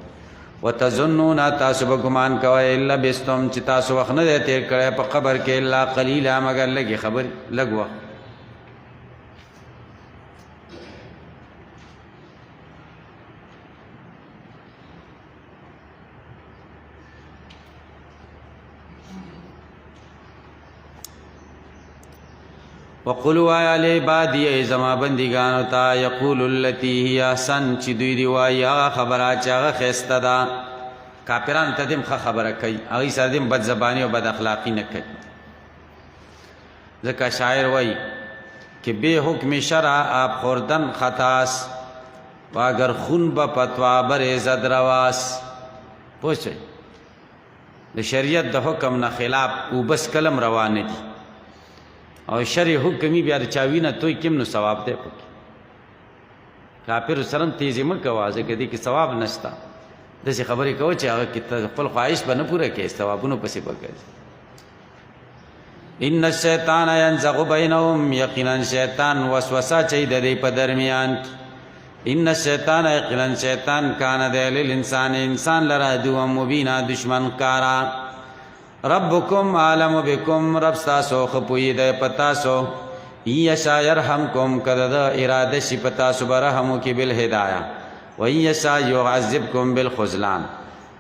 وتظنون تاسو به ګمان کوئ الا بستم چې تاسو وخت نه دی تیر کړی په قبر کې الا قلیلا مگر لږې خبرې لږ وخت وقلوا یا لعبادی ای زما بندگانو تا یقول التی هی احسن چې دوی دی وایي هغه خبره چې هغه ښایسته ده کافرانو ته دې ښه خبره کوي هغوی سره دې بد زباني او بد اخلاقي نه کوي ځکه شاعر وایي که بے حکم شرع آپ خوردن خطاس و اگر خون به فتوا بر زد رواس پوه شئ د شریعت د حکم نه خلاف او بس کلم روانه دي او شرع حکمی بیا د چاوینه توی کم نو ثواب دی پکې کافر سره تیزی مه کوه ځکه دې کې ثواب نشته داسې خبرې کوه چې هغه کې خپل خواهش به نه پوره کوې ثوابونو پسې به ګرځې ان الشیطان ینزغ بینهم یقینا شیطان وسوسه چي د دې په درمیان ان الشیطان یقینا شیطان کان د للانسان انسان لره عدوا مبینا دشمن کارا ربکم عالم بکم رب تاسو خپوی د پتاسو یشا یرحمکم کده د اراده شي پتاسو برحمو کی بالهدایه و یشا یعذبکم بالخذلان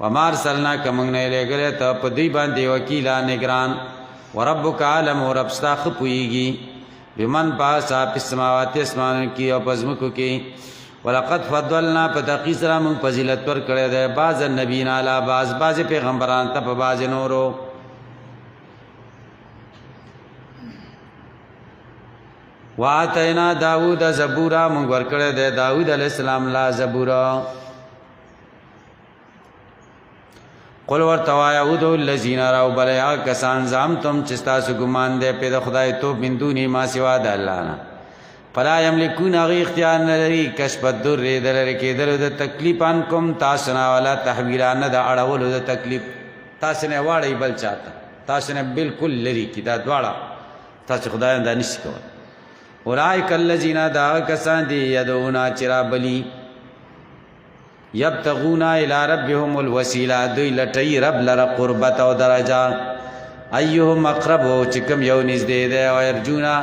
وما ارسلناک من لګره ته په دوی باندې وکیلا نگران وربک عالم رب تاسو خپویږي بمن پاسا په سماوات اسمان کی او پزمکو کی ولقد فضلنا پتقی سره من فضیلت پر کړه ده بعض النبیین علی بعض پیغمبران ته په بعض نورو واتینا داود زبورا مونږ ورکړه ده داود علیہ السلام لا زبورا قل ورتوا یعود الذین راو بلیا کسان زعمتم چې تاسو ګمان ده په خدای تو من دونی ما سوا د الله نه فلا یملکون غی اختیار نه لري کشف الدر دلر کې در د تکلیفان کوم تاسو نه ولا تحویلان د اړولو د تکلیف تاسو نه واړی بل چاته تاسو نه بالکل لري کې دا دواړه تاسو خدای نه نشي کولای اولئک الذین دا کسان دی یدعونا چرابلی یبتغون الی ربهم الوسیلہ دوی لټی رب لره قربت او درجه ایهم اقرب چې کوم یو نږدې دی او ارجونا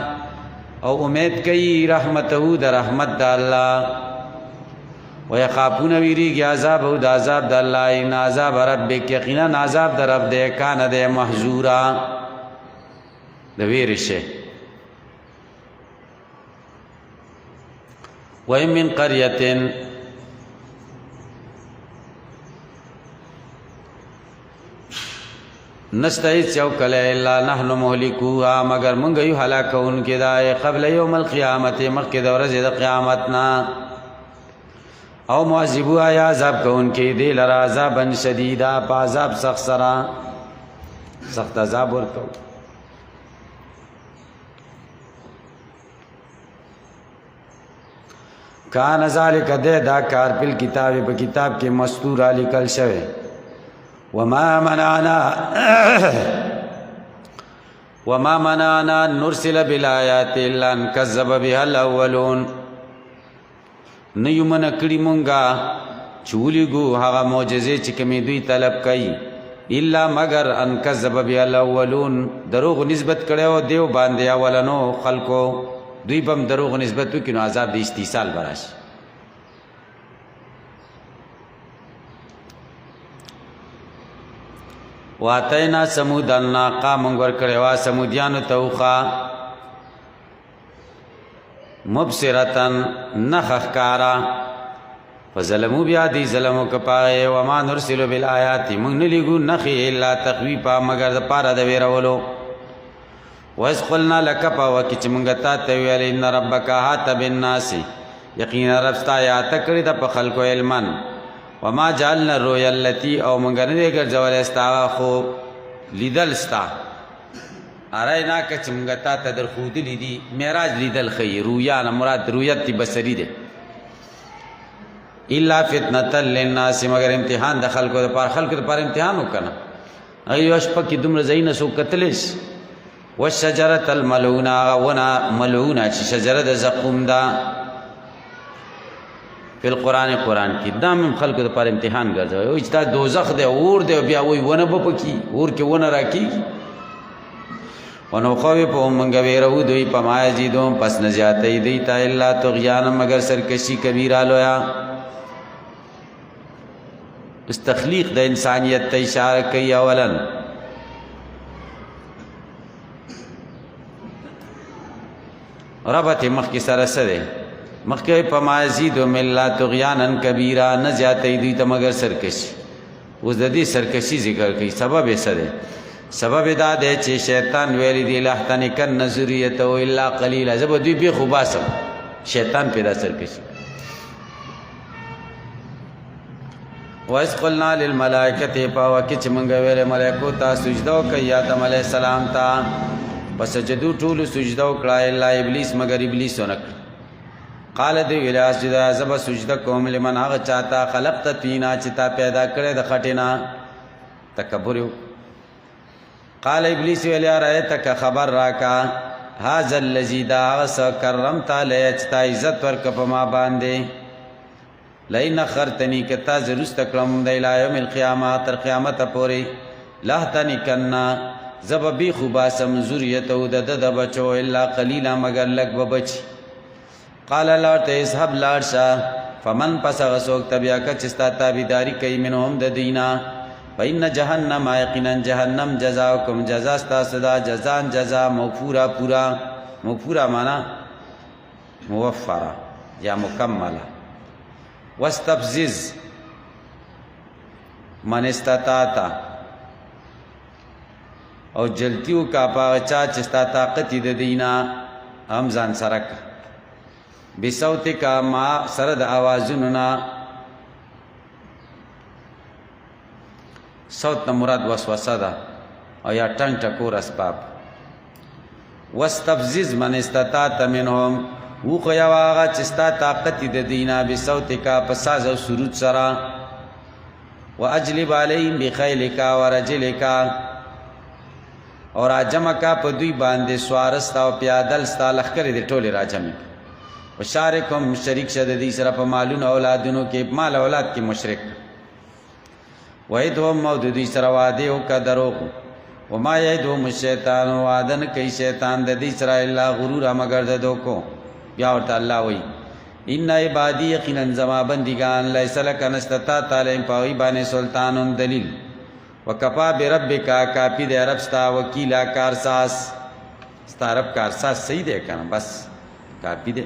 او امید کوي رحمته د رحمت د الله ويخافون ویریږي عذاب او د عذاب د الله ان عذاب ربک یقینا عذاب د رب دې کان د محذورا د ویرشه وَإِن مِّن قَرْيَةٍ نستعید چوکل الا نحن مهلكوها مگر مونږ یو هلاکونکي دای قبل یوم القیامت مخکې د ورځې د قیامتنا او معذبوها یا عذاب کوونکي دی لرا عذابا شدیدا په عذاب سخت سره سخت عذاب ورکو کان ذالک ده دا کار په کتاب په کتاب کې مستور لیکل شوی وما منعنا وما منعنا ان نرسل بالآیات الا ان کذب بها الاولون نیو من کړي مونږه چولیګو هغه معجزې چې کومې دوی طلب کوي الا مگر ان کذب بها الاولون دروغ نسبت کړو دیو باندې اولنو خلکو دوی بم دروغ نسبت وکړي نو عذاب د استیصال براش واتینا سمود الناقه مونږ ورکړې وا سمودیانو توخه مبصرتن نخخکارا فظلمو بیا دی ظلمو کپاغه وما نرسلو بالآیات مونږ نه لګو نخي الا تخویفا مگر د پاره د ویرولو وَإِذْ قُلْنَا لَكَ پاوکی چې مونږ ته ته ویل ان ربک احاط بالناس یقینا رب ستا یا تکړه د په خلکو علمن وما جعلنا الرؤيا التي او مونږ نه ګرځول استا خو لیدل ستا اراینا که چې مونږ ته در خو دي دي معراج لیدل خیر رؤیا نه مراد رؤیت بصری ده الا فتنه للناس مگر امتحان د خلکو د خلکو پر امتحان وکنه ایو شپه کې دومره زینه سو قتلش والشجره الملعونه ونا ملعونه چې شجره د زقوم ده په قران کې دام خلکو د پر امتحان ګرځوي او چې دا دوزخ دی اور دی بیا وای ونه بپکی اور کې ونه راکی ونو خوي په مونږ ویرو دوی په ما یزيدو پس نه زیاتې دی تا الا طغیان مگر سرکشي کبیره لویا استخلیق د انسانیت ته اشاره کوي اولن ربط مخ کی سره سره مخ کې په ما یزيدو ملا طغیانا کبیره نه زیاتې دی ته مگر سرکشي اوس د دې سرکشي ذکر کوي سبب یې سره سبب دا دی چې شیطان ویلی دی لحتنکن نظریته الا قلیلا زب دوی به خو باسم شیطان پیدا سرکشي وَإِذْ قُلْنَا لِلْمَلَائِكَةِ پاوکی چې مونږ ویل ملائکو ته سجده وکړئ آدم علیه السلام ته پس سجدو ټول سجده وکړه الا ابلیس مگر ابلیس ونه قال دی ویل اسجد زب سجده کوم لمن هغه چاته خلقت تینا چې تا پیدا کړې د خټینا تکبر قال ابلیس ویل رایتک خبر راکا هاذا الذی دا کرمت علی چتا عزت ورک په ما باندې لئن خرتنی کتا زرست کلم د یوم القیامه تر قیامت پوری لهتنی کنا زببی خوباسم ذریته د بچو الا قلیلا مگر لک بچ قال لا تذهب لارشا فمن پس غسوک تبیا کچستا تابیداری کوي منهم د دینا فإن جهنم یقینا جهنم جزاؤکم جزا ستا صدا جزان جزا موفورا پورا موفورا مانا موفرا یا مکملا واستفزز من استطاعتا او جلتیو کا پاچا چستا طاقت د دینا هم ځان سرک بصوت کا ما سرد آوازوننا صوت نه مراد وسوسه ده او یا ټنګ ټکور اسباب واستفزز من استطاعت منهم و خو یا واغه چې ستا طاقت د دینا بصوت کا پساز او سرود سرا واجلب علیهم بخیلک ورجلک اور اجمع کا په دوی باندې سوارستا او پیادل ستا لخر دي ټوله راجمع وشارکهم شریک شد دي سره په مالونو اولادونو کې مال اولاد کې مشرک وَإِذْهُمْ مَوْدُدِي سَرَوَادِي وَكَ دَرُوغ وَمَا يَعِدُهُمُ الشَّيْطَانُ وَعَدَنَ كَيْ شیطان د دې سره الا غرور مگر د دوکو بیا ورته الله وی ان عبادی یقینا زما بندگان لیس لک نستطاع تعالی پاوی باندې سلطان دلیل وکفا بربک کافی د رب ستا وکیلا کارساز ستا رب کارساز صحیح دی کنه بس کافی دی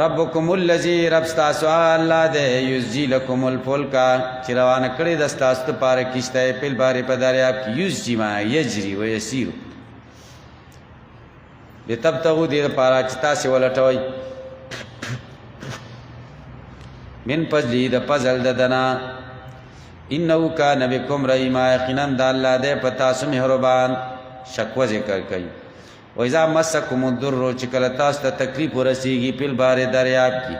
ربکم الذی رب ستاسو الله دې یزجی لکم الفلک چې روان کړی د ستاسو لپاره کشته په بارے په دریاب کې یزجی ما یجری و یسیر لتبتغوا دې لپاره چې تاسو ولټوي من فضلی د فضل ددنا انه کان بكم رحیما یقینا د الله دې پتا سو مهربان شکوه ذکر کوي و اذا مسکم الضر چې کله تاسو ته تکلیف ورسیږي په بار دریاب کې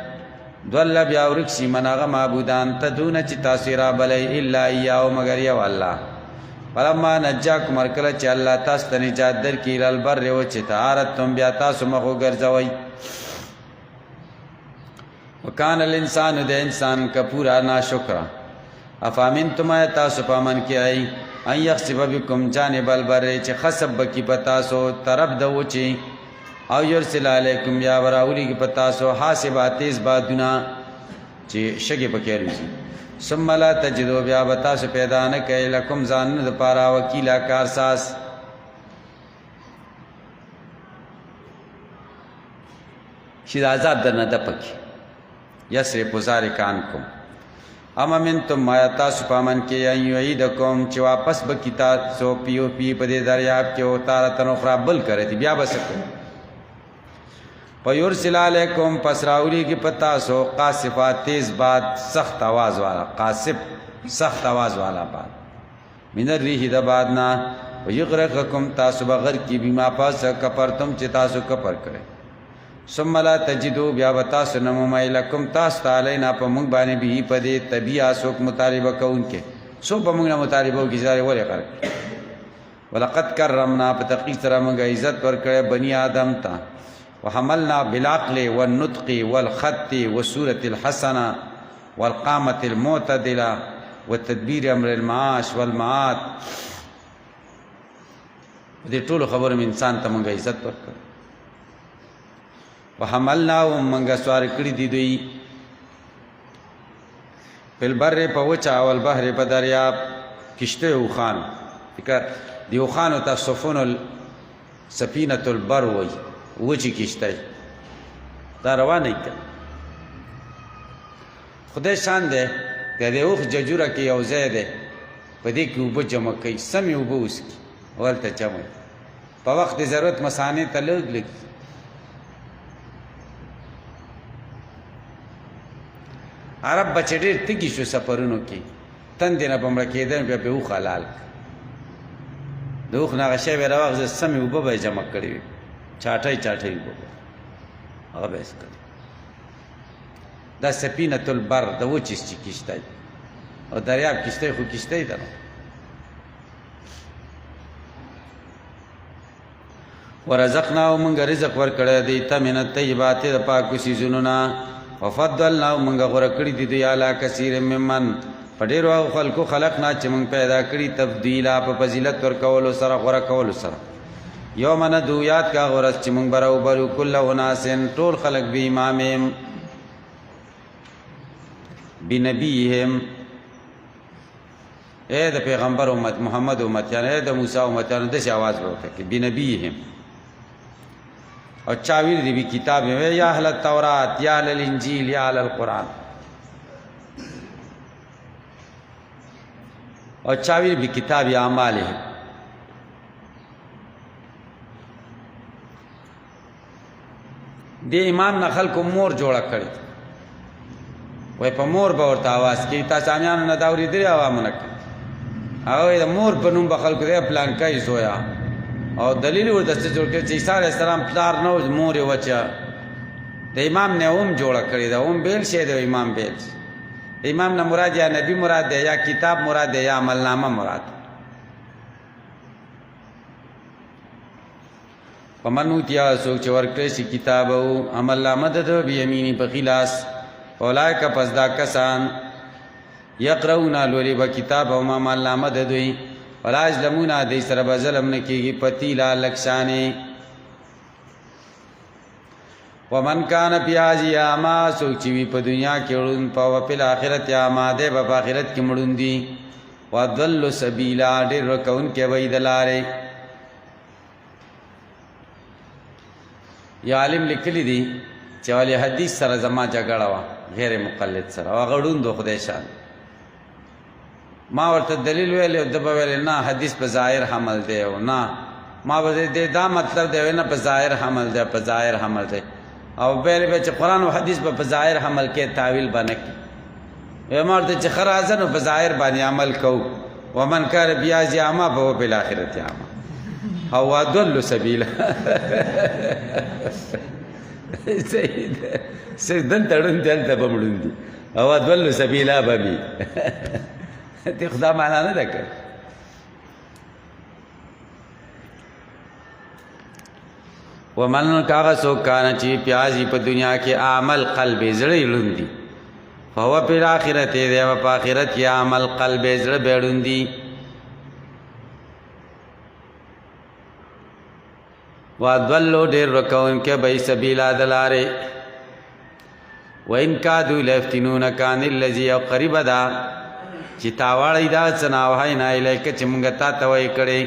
دول بیا ورکشي منغه معبودان تدون چې تاسو را بلې الا یاو مگر یو الله فلما نجاکم هرکله چې الله تاسو ته نجات درکړي الی البر وچې ته عارضتم بیا تاسو مخ وګرځوئ وکان الانسان د انسان کفورا ناشکرا افامنتم آیا تاسو په امن کې آئ ان یخسف بکم جانب البر چې خسب بکی په تاسو طرف د وچې او یرسل علیکم یا وراولی کی په تاسو حاسبات تیز بادونه چې شګې پکې الوزي ثم لا تجدوا بیا به تاسو پیدا نه کوئ لکم ځانونه دپاره وکیله کارساز چې د عذاب درنه ده پکې یصرف ذلک عنکم ام امنتم آیا تاسو په امن کې ان یعیدکم چې واپس به کی تاسو پیو پی په دې دریاب کې او تارتن اخرى بل کرے دي بیا بس ويرسل علیکم پس راولی کی پتا سو قاصفات تیز باد سخت آواز والا قاصف سخت آواز والا باد من الریح د بادنا ویغرقکم تاسو بغیر کی بیما پاس کفرتم چې تاسو کفر کړي ثم لا تجدوا بیا بتاسو نمو مایلکم تاسو تعالینا په موږ باندې به په دې طبيعه سوک مطالبه کوونکې سو په موږ نه مطالبه کی ځای ولې کړ ولقد کرمنا په تقی سره موږ عزت ورکړې بنی آدم ته وحملنا بالعقل والنطق والخط والصورة الحسنة والقامة المعتدلة والتدبير أمر المعاش والمعاد دې ټولو خبرو انسان ته موږ عزت ورکړ وحملنا ومنګه سوار کړی دي دوی په البر په وچا او البحر په دریاب کشته او خان فکر دیو خان ته صفون السفينه البر وای وچی کشته دا روانه ده خدای شان ده کله اوخ ججوره کې یو ځای ده په دې کې وب جمع کوي سمې وب اوس ولته جمع په وخت ضرورت مسانه ته لګ عرب بچی ډېر تږي شو سفرونو کې تندې نه په مړه کېدل بیا به اوښ حلال د اوښ نه هغه شی به راواخېسته سمې اوبه به یې جمع کړې وي چاټۍ اوبه هغه به یې کړې دا سفینة البر د وچې چې کشتی او دریاب کشتی خو کشتی ده نو ورزقناهم موږ رزق ورکړی دی ته من الطیبات د پاکو څیزونو نه وفضلناهم موږ غوره کړي دي دوی علی کثیر ممن په ډېرو هغو خلکو خلقنا چې موږ پیدا کړي تفضیلا په فضیلت ورکولو سره غوره کولو سره یوم ندعو یاد کا هغه ورځ چې موږ به راوبلو کل اناس ټول خلک بامامهم بنبیهم اے د پیغمبر امت محمد امتیان اے د موسی امتیان داسې آواز به وکړي بنبیهم اور چاویر دی بھی کتاب میں یا اہل التورات یا اہل الانجیل یا اہل القرآن اور چاویر بھی کتاب اعمال ہے دے امام نه خلکو مور جوړه کړي وای په مور به ورته आवाज کوي تاسو امیان نه دا اورېدلي عوامونه هغه د مور په نوم به خلکو دی پلان کوي زویا او دلیل ورته جوړ کړي چې عیسی علیه السلام پلار نه مور یې وچه د امام نه هم جوړه کړې ده هم بیل شی د امام بیل امام نه مراد یا نبی مراد دی یا کتاب مراد دی یا عملنامه مراد ومن اوتیا څوک چې ورکړی شي کتاب او عملنامه د ده بیمیني په خلاص اولئک پس دا کسان یقرؤون لولي به کتاب او عملنامه د دوی ولا یظلمون دې سره به ظلم نه کېږي پتیلا لکشانې ومن کان فی هذه اعمی څوک چې وي په دنیا کې ړوند په وفي الآخرت اعمی دی به په آخرت کې مړوند دي وضل سبیلا ډېر ورکوونکی به وي د لارې یا عالم لیکلی دي چې ولې حدیث سره زما جګړه وه غیر مقلد سره هغه ړوند و خدای شان ما ورته دلیل ویلی او ده به ویلی نه حدیث په ظاهر حمل دی او نه ما به دا مطلب دی نه په ظاهر حمل دی په ظاهر حمل دی او ویلی به چې قرآن و حدیث به په ظاهر حمل کې تعویل به نه کړي ما ورته چې ښه راځه نو په ظاهر باندې عمل کوو ومن کان فی هذه اعمی فهو فی الآخرة اعمی او اضل سبیلا صحیح دلته ړوند دلته به مړوند دي او اضل سبیلا به وي ته خدا معنا نه ده کړې ومن کاغه سو کان چې پیازي په دنیا کې عمل قلب زړه لوندي فهو په آخرت دی او په آخرت کې عمل قلب زړه بیړوندي وادلو ډېر رکون کې به سبیل دلاره وان کادو لفتنون کان الذی قریب دا چې تاواړی دا څناوهای نه الیک چې مونږ تا ته وای کړي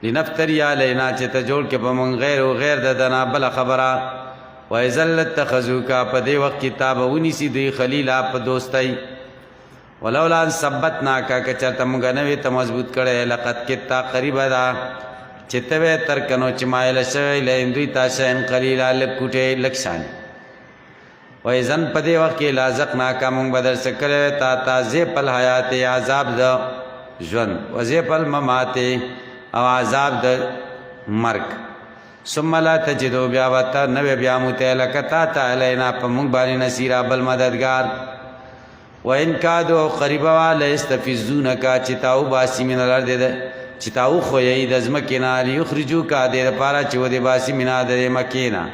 لنفتری علینا چې ته جوړ کې په مونږ غیر او غیر د دنا بل خبره وایذل تخذوکا په دې وخت کتاب ونیسی دی خلیلا په دوستای ولولا ثبتنا کا کچته مونږ نه وي ته مضبوط کړي لقد کتا قریب دا چې ته تر کنو چې مایل شوی لیندوی تاسو ان قلیلا لکوټه لکشان وایزن په دې وخت کې لازق ناکامون بدل سکره تا تازه پل حیات عذاب د ژوند وزه پل ممات او عذاب د مرګ ثم لا تجدو بیا وتا نو بیا متلکتا تعالینا په مونږ باندې نصیرا بل مددگار وان کادو قریب والا استفزونک چتاو باسی من الارض چتاو خو یې د زمکینا یخرجو کا د لپاره چې و د باسی من د مکینا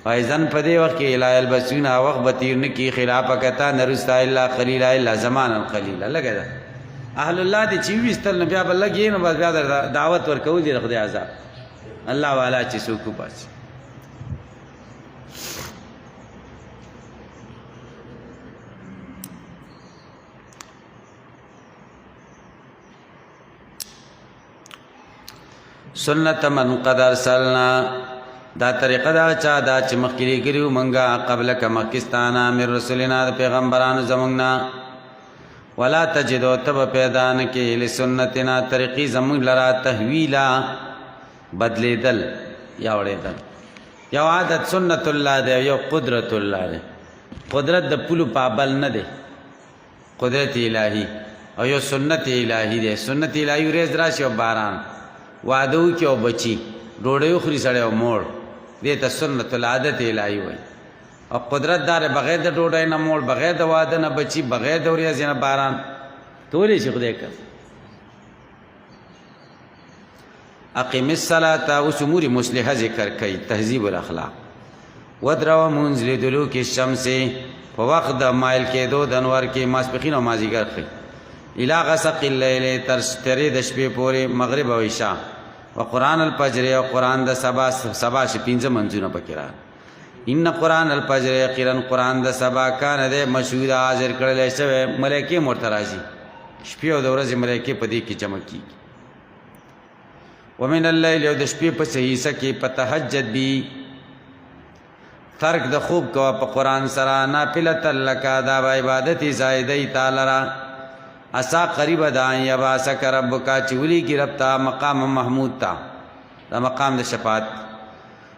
فایزن په دې وخت کې لا البسونا وخت بتیر کی خلاف کتا نرستا الا قلیلا الا زمانا قلیلا لګا اهل الله دې چې وستل بیا بل لګي نو بیا دعوت ورکول دي خدای عذاب الله والا چې سوکو پاس سنت من قد ارسلنا دا طریقه دا چا دا چې مخکې ګریو منګه قبل ک مکستانا من رسولنا د پیغمبرانو زمونږ ولا تجدو تب پیدا نه کې لسنتنا طریقې زمونږ لرا تحویلا بدلیدل یا وړېدل یو عادت سنت الله دی یو قدرت الله دی قدرت د پلو پابل نه دی قدرت الهی او یو سنت الهی دی سنت الهی ورځ راشي او باران وعدو کې او بچي ډوډۍ خوري سړی او موړ دې ته سنت العادت الهی وای او قدرت دار بغیر د ډوډۍ نه موړ بغیر د واده نه بچي بغیر د ورځې نه باران ټولې شي خدای کړ اقیم الصلاة او امور مصلحه ذکر کوي تهذیب الاخلاق ودرو منزل دلوک الشمس په وخت د مایل کېدو د انوار کې ماسپخین او مازیګر خي الی غسق الليل تر ستری د شپې پورې مغرب او عشاء وقرآن الفجر او قرآن د سبا شي پنځه منځونه پکې را ان قرآن الفجر یقینا قرآن د سبا کان د مشهود حاضر کړل شوی ملائکه مرترازی شپې او د ورځې ملائکه په دې کې جمع کیږي ومن الليل او د شپې په حصہ کې په تهجد بي ترک د خوب کو په قرآن سره نافله لک دا عبادت زائده تعالی را اسا قریب دا یبا سک ربک چولی کی ربتا مقام محمود تا دا مقام د شفاعت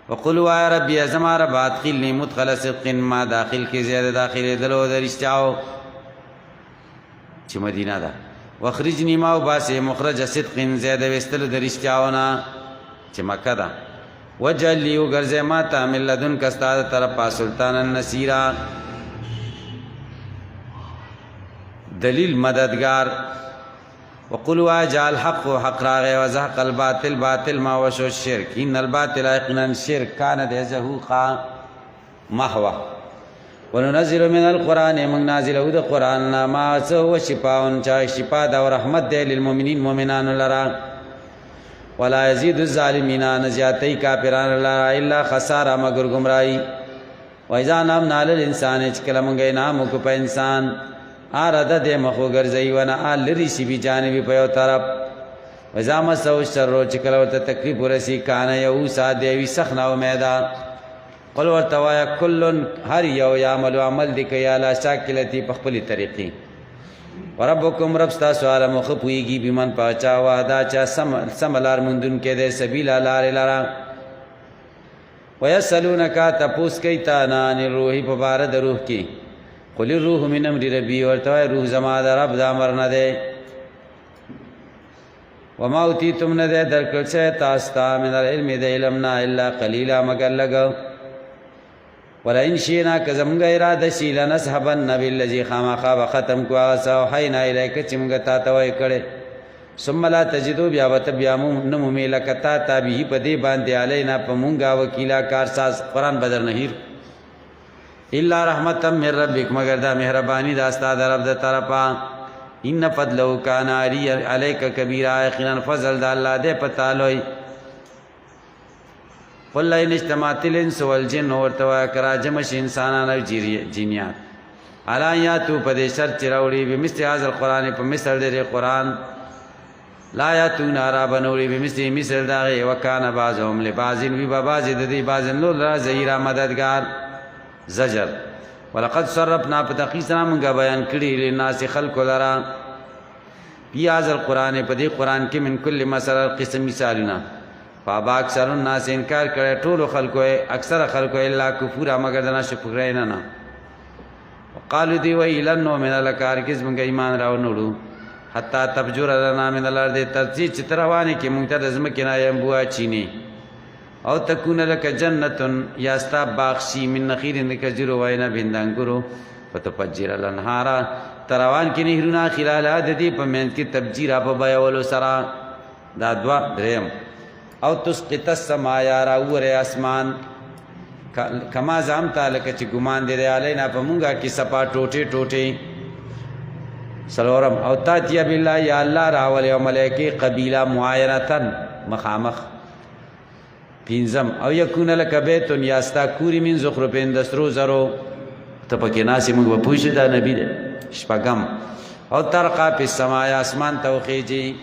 وقلوا یا ربی ازما رب ادخلنی مدخل صدق ما داخل کی زیاده داخل دلو درشتاو چې مدینه دا واخرجنی ما وباسه مخرج صدق زیاده وستل درشتاونا چې مکه دا وجل لی وغرزه ما تا من لدن کستا طرف سلطان النصیرا دلیل مددگار وقلوا جعل حق حق راغ وزهق الباطل باطل ما وشو الشرك ان الباطل يقينا الشرك كان ذهوقا محوا وننزل من القران من نازل د قران ما سو شفاء چا شفاء دا رحمت دی للمؤمنین مؤمنان لرا ولا يزيد الظالمين نزياتي کافران لرا الا خسارا مگر گمراهی واذا نام نال الانسان چکلمږه نام کو په انسان آرده ده مخو گرزئی ونا لری سی بی جانبی پیو طرف وزام سو شر رو چکلو تا تکلیف رسی کانا یو سا دیوی سخنا و میدا قل ورتوایا کلن هر یو یعمل و عمل دی که یا لا شاکلتی پخپلی طریقی وربکم ربستا سوال مخپویگی بیمن پاچا وادا چا سملار مندن کے دے سبیل لار لرا ویسلونکا تپوس کئی تانان روحی پبارد روح کی قل الروح من امر ربی ورتوای روح زما د رب د امر نه ده وما اوتیتم نه ده درکړ څه تاسو ته من العلم د علم نه الا قليلا مگر لګو ولا ان شئنا کزمغ اراده شی لنسحبن بالذي خامخا ختم کو اسو حینا الیک چې موږ تا ته وای کړي ثم لا تجدو بیا وت بیا نمو ملکتا تابعی په دې باندې علینا په مونږه وکیلا کارساز قرآن بدر نهیر الا رحمتا من ربک مگر دا مهربانی دا استاد رب د طرفا ان فضلو کان علیک کبیرا یقینا فضل دا الله دې پتا لوی قل لئن اجتمعت الانس والجن ورتوا کراجمش انسانان او جنیات الا یاتو په دې شرط راوړي به مثل هذا القران په مثل دې قران لا یاتون را بنوړي به مثل داغه وکانه بعضهم لبعض وی بابا زید دې بعض نو را زهیر مددگار زجر ولقد صرفنا بتقیسنا منګه بیان کړي لناس خلق لرا پیاز القران په دې قران کې من کل مسل قسم مثالنا فابا اکثر الناس انکار کړي ټول خلکو اکثر خلکو الا کفر مگر دنا شکر نه وقالو دی وی لنو من الکار کس منګه ایمان راو نوړو حتا تفجر لنا من الارض ترجی چتروانی کې مونږ ته رزم کې نه یم بوا چینی او تکون لك جنتن یاستا باغشی من نخیل کجر وینا بندانګرو فتفجر الانهار تروان کې نهرونه خلال د دې په منځ کې تبجیر په بیاولو سرا دا دوا دریم او تسقط السما یا راور اسمان کما زام تعالی چې ګمان دې علینا په مونږه کې سپا ټوټه ټوټه سلورم او تاتیا بالله یا الله راول او ملائکه قبیله معاینتن مخامخ پینزم او یکون لک بیتون یاستا کوری من زخرفین دسترو زرو ته پکې ناسی موږ په پوښتنه دا نبی دې شپږم او ترقا په سما اسمان توخیجی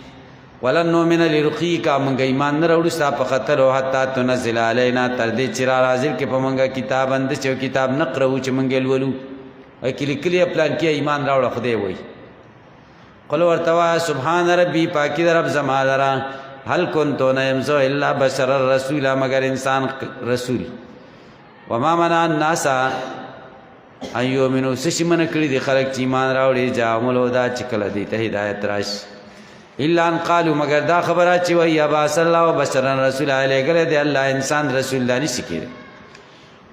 ولن نؤمن لرقیک موږ ایمان نه وروړو ستا په خطر او حتا تنزل علینا تر دې چې را نازل کې په موږ کتاب اند چې کتاب نقرو چې موږ لولو کلی کلی پلان کې ایمان راوړ خدای وای قل ورتوا سبحان ربی پاکی در رب زما لرا هل کنتو نیمزو الا بشر الرسول مگر انسان رسول وما منع الناس ان یؤمنوا سشمن کړي دي خلق چې ایمان راوړي جاملو دا چکل دي ته هدایت راش الا ان قالوا مگر دا خبره چې وای ابا صلی الله وبشر رسول علیه دي الله انسان رسول دانی سکیر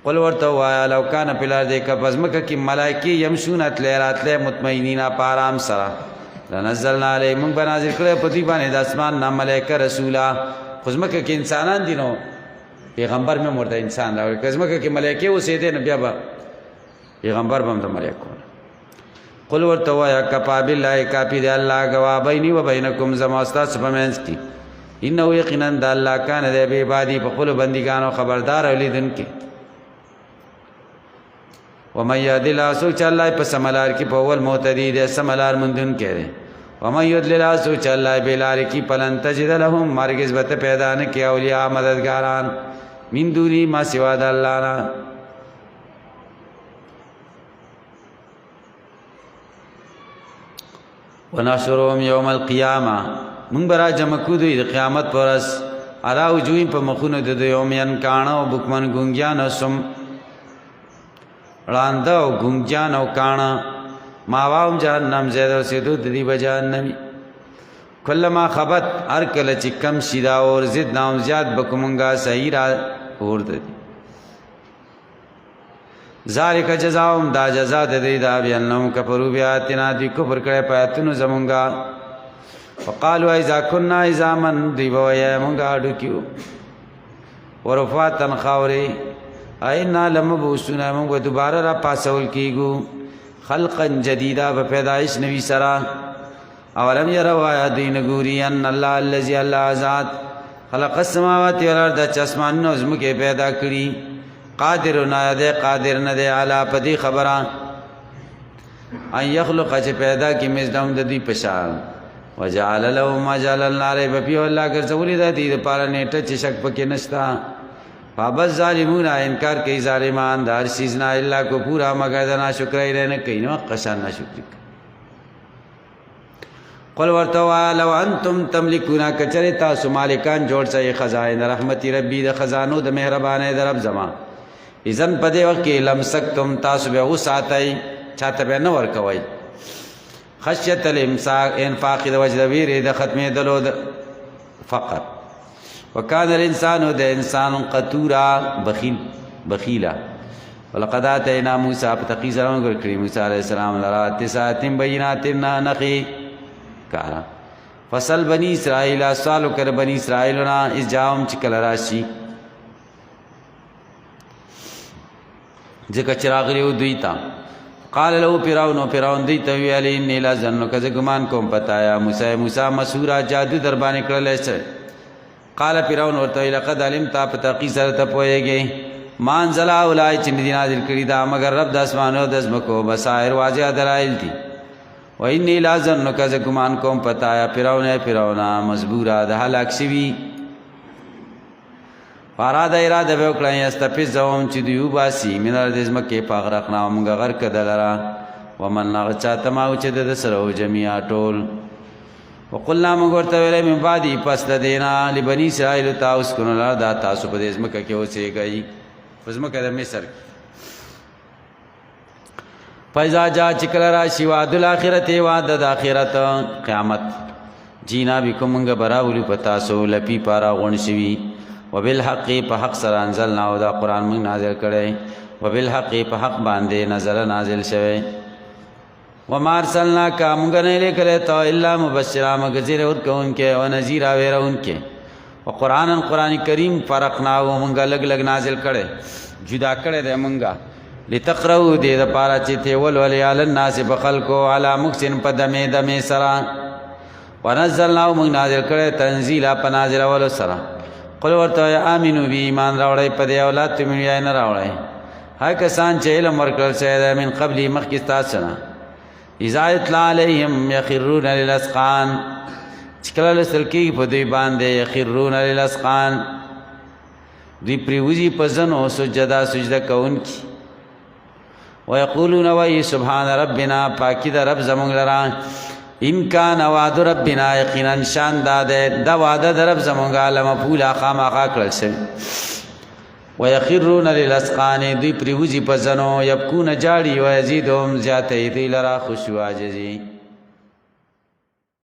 قل ورتوا لو کان پلار دې کا پزمک کی ملائکی یمشون اتلرات له مطمئنین پارام سرا لنزلنا علیهم بنازل کړه په دې باندې د اسمان نام ملائکه رسولا خزمکه کې انسانان دي نو پیغمبر مې مرده انسان راوي خزمکه کې ملائکه اوسېده نو بیا به پیغمبر بم د ملائکه قل ورتوا یا کفا بالله کافی دی الله گوا بیني و بینکم زما استاد سپمنس کی انه یقینا د الله کان د به عبادی په خپل بندګانو خبردار اولیدن کی ومن يهدل سوچ الله په سملار کې په اول معتدی دي سملار مندون کړي ومن يضلل سوچ الله بلار کې پلن تجد لهم مرګز بت پیدا نه کې اولیاء مددګاران من دوني ما سوا د الله نه ونشرهم يوم القيامه من برا جمع کو د قیامت پرس علا وجوه په مخونه د یومین کانو بوکمن ګونګیان سم لاندو ګونجان او کانا ماوام جهنم زیدو سیدو ددی بجهنمی کلما خبت هر کله چې کم شیدا اور زد نام زیاد بکومنگا صحیح را اور ددی ذالک جزاهم دا جزا ددی دا بیانهم کفروا بیاتنا دی کفر کړه پاتونو زمونگا وقالوا اذا كنا اذا من دی ویا مونگا ډکیو ورفاتن خاوري اینا لمبوسنا موږ دوباره را پاسول کیګو خلقا جديدا په پیدائش نبی سرا اولم يروا دین ګوري ان الله الذي الله ذات خلق السماوات والارض چسمان نو زمکه پیدا کړی قادر نه ده قادر نه ده اعلی پدی خبره ان يخلق چې پیدا کی مزدم د دې پشان وجعل له ما جعل النار بفي الله ګرځولې د دې لپاره نیټه چې شک پکې نشتا فابز ظالمون انکار کوي ظالمان دار سیزنا الا کو پورا مگر دنا شکر یې نه کوي نو قشان نه شکر قل ورتوا لو انتم تملكون کچره تاسو مالکان جوړ شئ خزائن رحمت ربی د خزانو د مهربانه در رب زما اذن پدې وخت کې لمسکتم تاسو به وساتای چاته به نه ور کوي خشیت الامساک انفاق د وجد ویری د ختمه دلو فقر وکانه الانسان د انسان قطورا بخیلا ولقد اتینا موسی فتقی سلام کړی موسی علیہ السلام لرا تساتم بینات نخی کارا فصل بنی اسرائیل سوالو کر بنی اسرائیلنا اس جاهم چکل راشی ذکر چراغلیو دویتا قال له فرعون دیتا وی علی انی لازنو کز گمان کوم پتایا موسی مسورا جادو در باندې کړل سره قال فرعون ورته لقد علمت پتاقی سره ته پويږي مان زلا اولای چې دین نازل کړي دا مگر رب د اسمانو د زمکو بصائر واضح دلائل دي و انی لازنو کز گمان کوم پتایا فرعون مجبورا د هلاک شوی فاراد اراده به وکړای استفزهم چې دیو باسي مینر د زمکه پاغرقنا موږ غر کدلرا ومن نغچا تماو چې د سره جميعا ټول وقلنا موږ ورته ویلې من بعدی پس د دینا لبنی اسرائیل تاسو کو نه دا تاسو په زمکه کې اوسېږئ په زمکه د مصر فیضا جا چکل راشی وعد الاخرت وعد د اخرت قیامت جینا بكم موږ براولو پتاسو لپی پارا غون شوی وبالحق په حق سره انزلنا او دا قران موږ نازل کړي وبالحق په حق باندې نازل شوی وما ارسلناک موږ نه لیکل ته الا مبشرا مغزر اور کونکه او نذیر اویرونکه قران کریم فرقنا او موږ لګ نازل کړي جدا کړي د موږ لتقرؤ دې د پاره چې ته ول علی الناس بخلقو علی مکسن په دمه سرا ونزلنا موږ نازل کړي تنزیلا په نازل ول سرا قل ورته امنو بی ایمان راوړی په دی اولاد ته مې نه راوړی هر کسان چې علم ورکړل شوی من قبل مخکې تاسو نه اذا اطلع علیهم یخرون للاسقان چې کله لسل کېږي په دوی باندې یخرون للاسقان دوی پریوزي په زنو سجده کوونکي ویقولون وی سبحان ربنا پاکی دا رب زمونږ لرا ان کان وعد ربنا یقینا شان دا وعده در رب زمونږه لمفعولا خامخا کړل شي ويخرون للاسقان دوی پریوزي په زنو یبکون جاړي ويزيدهم زیاته دی لرا خشوع عاجزي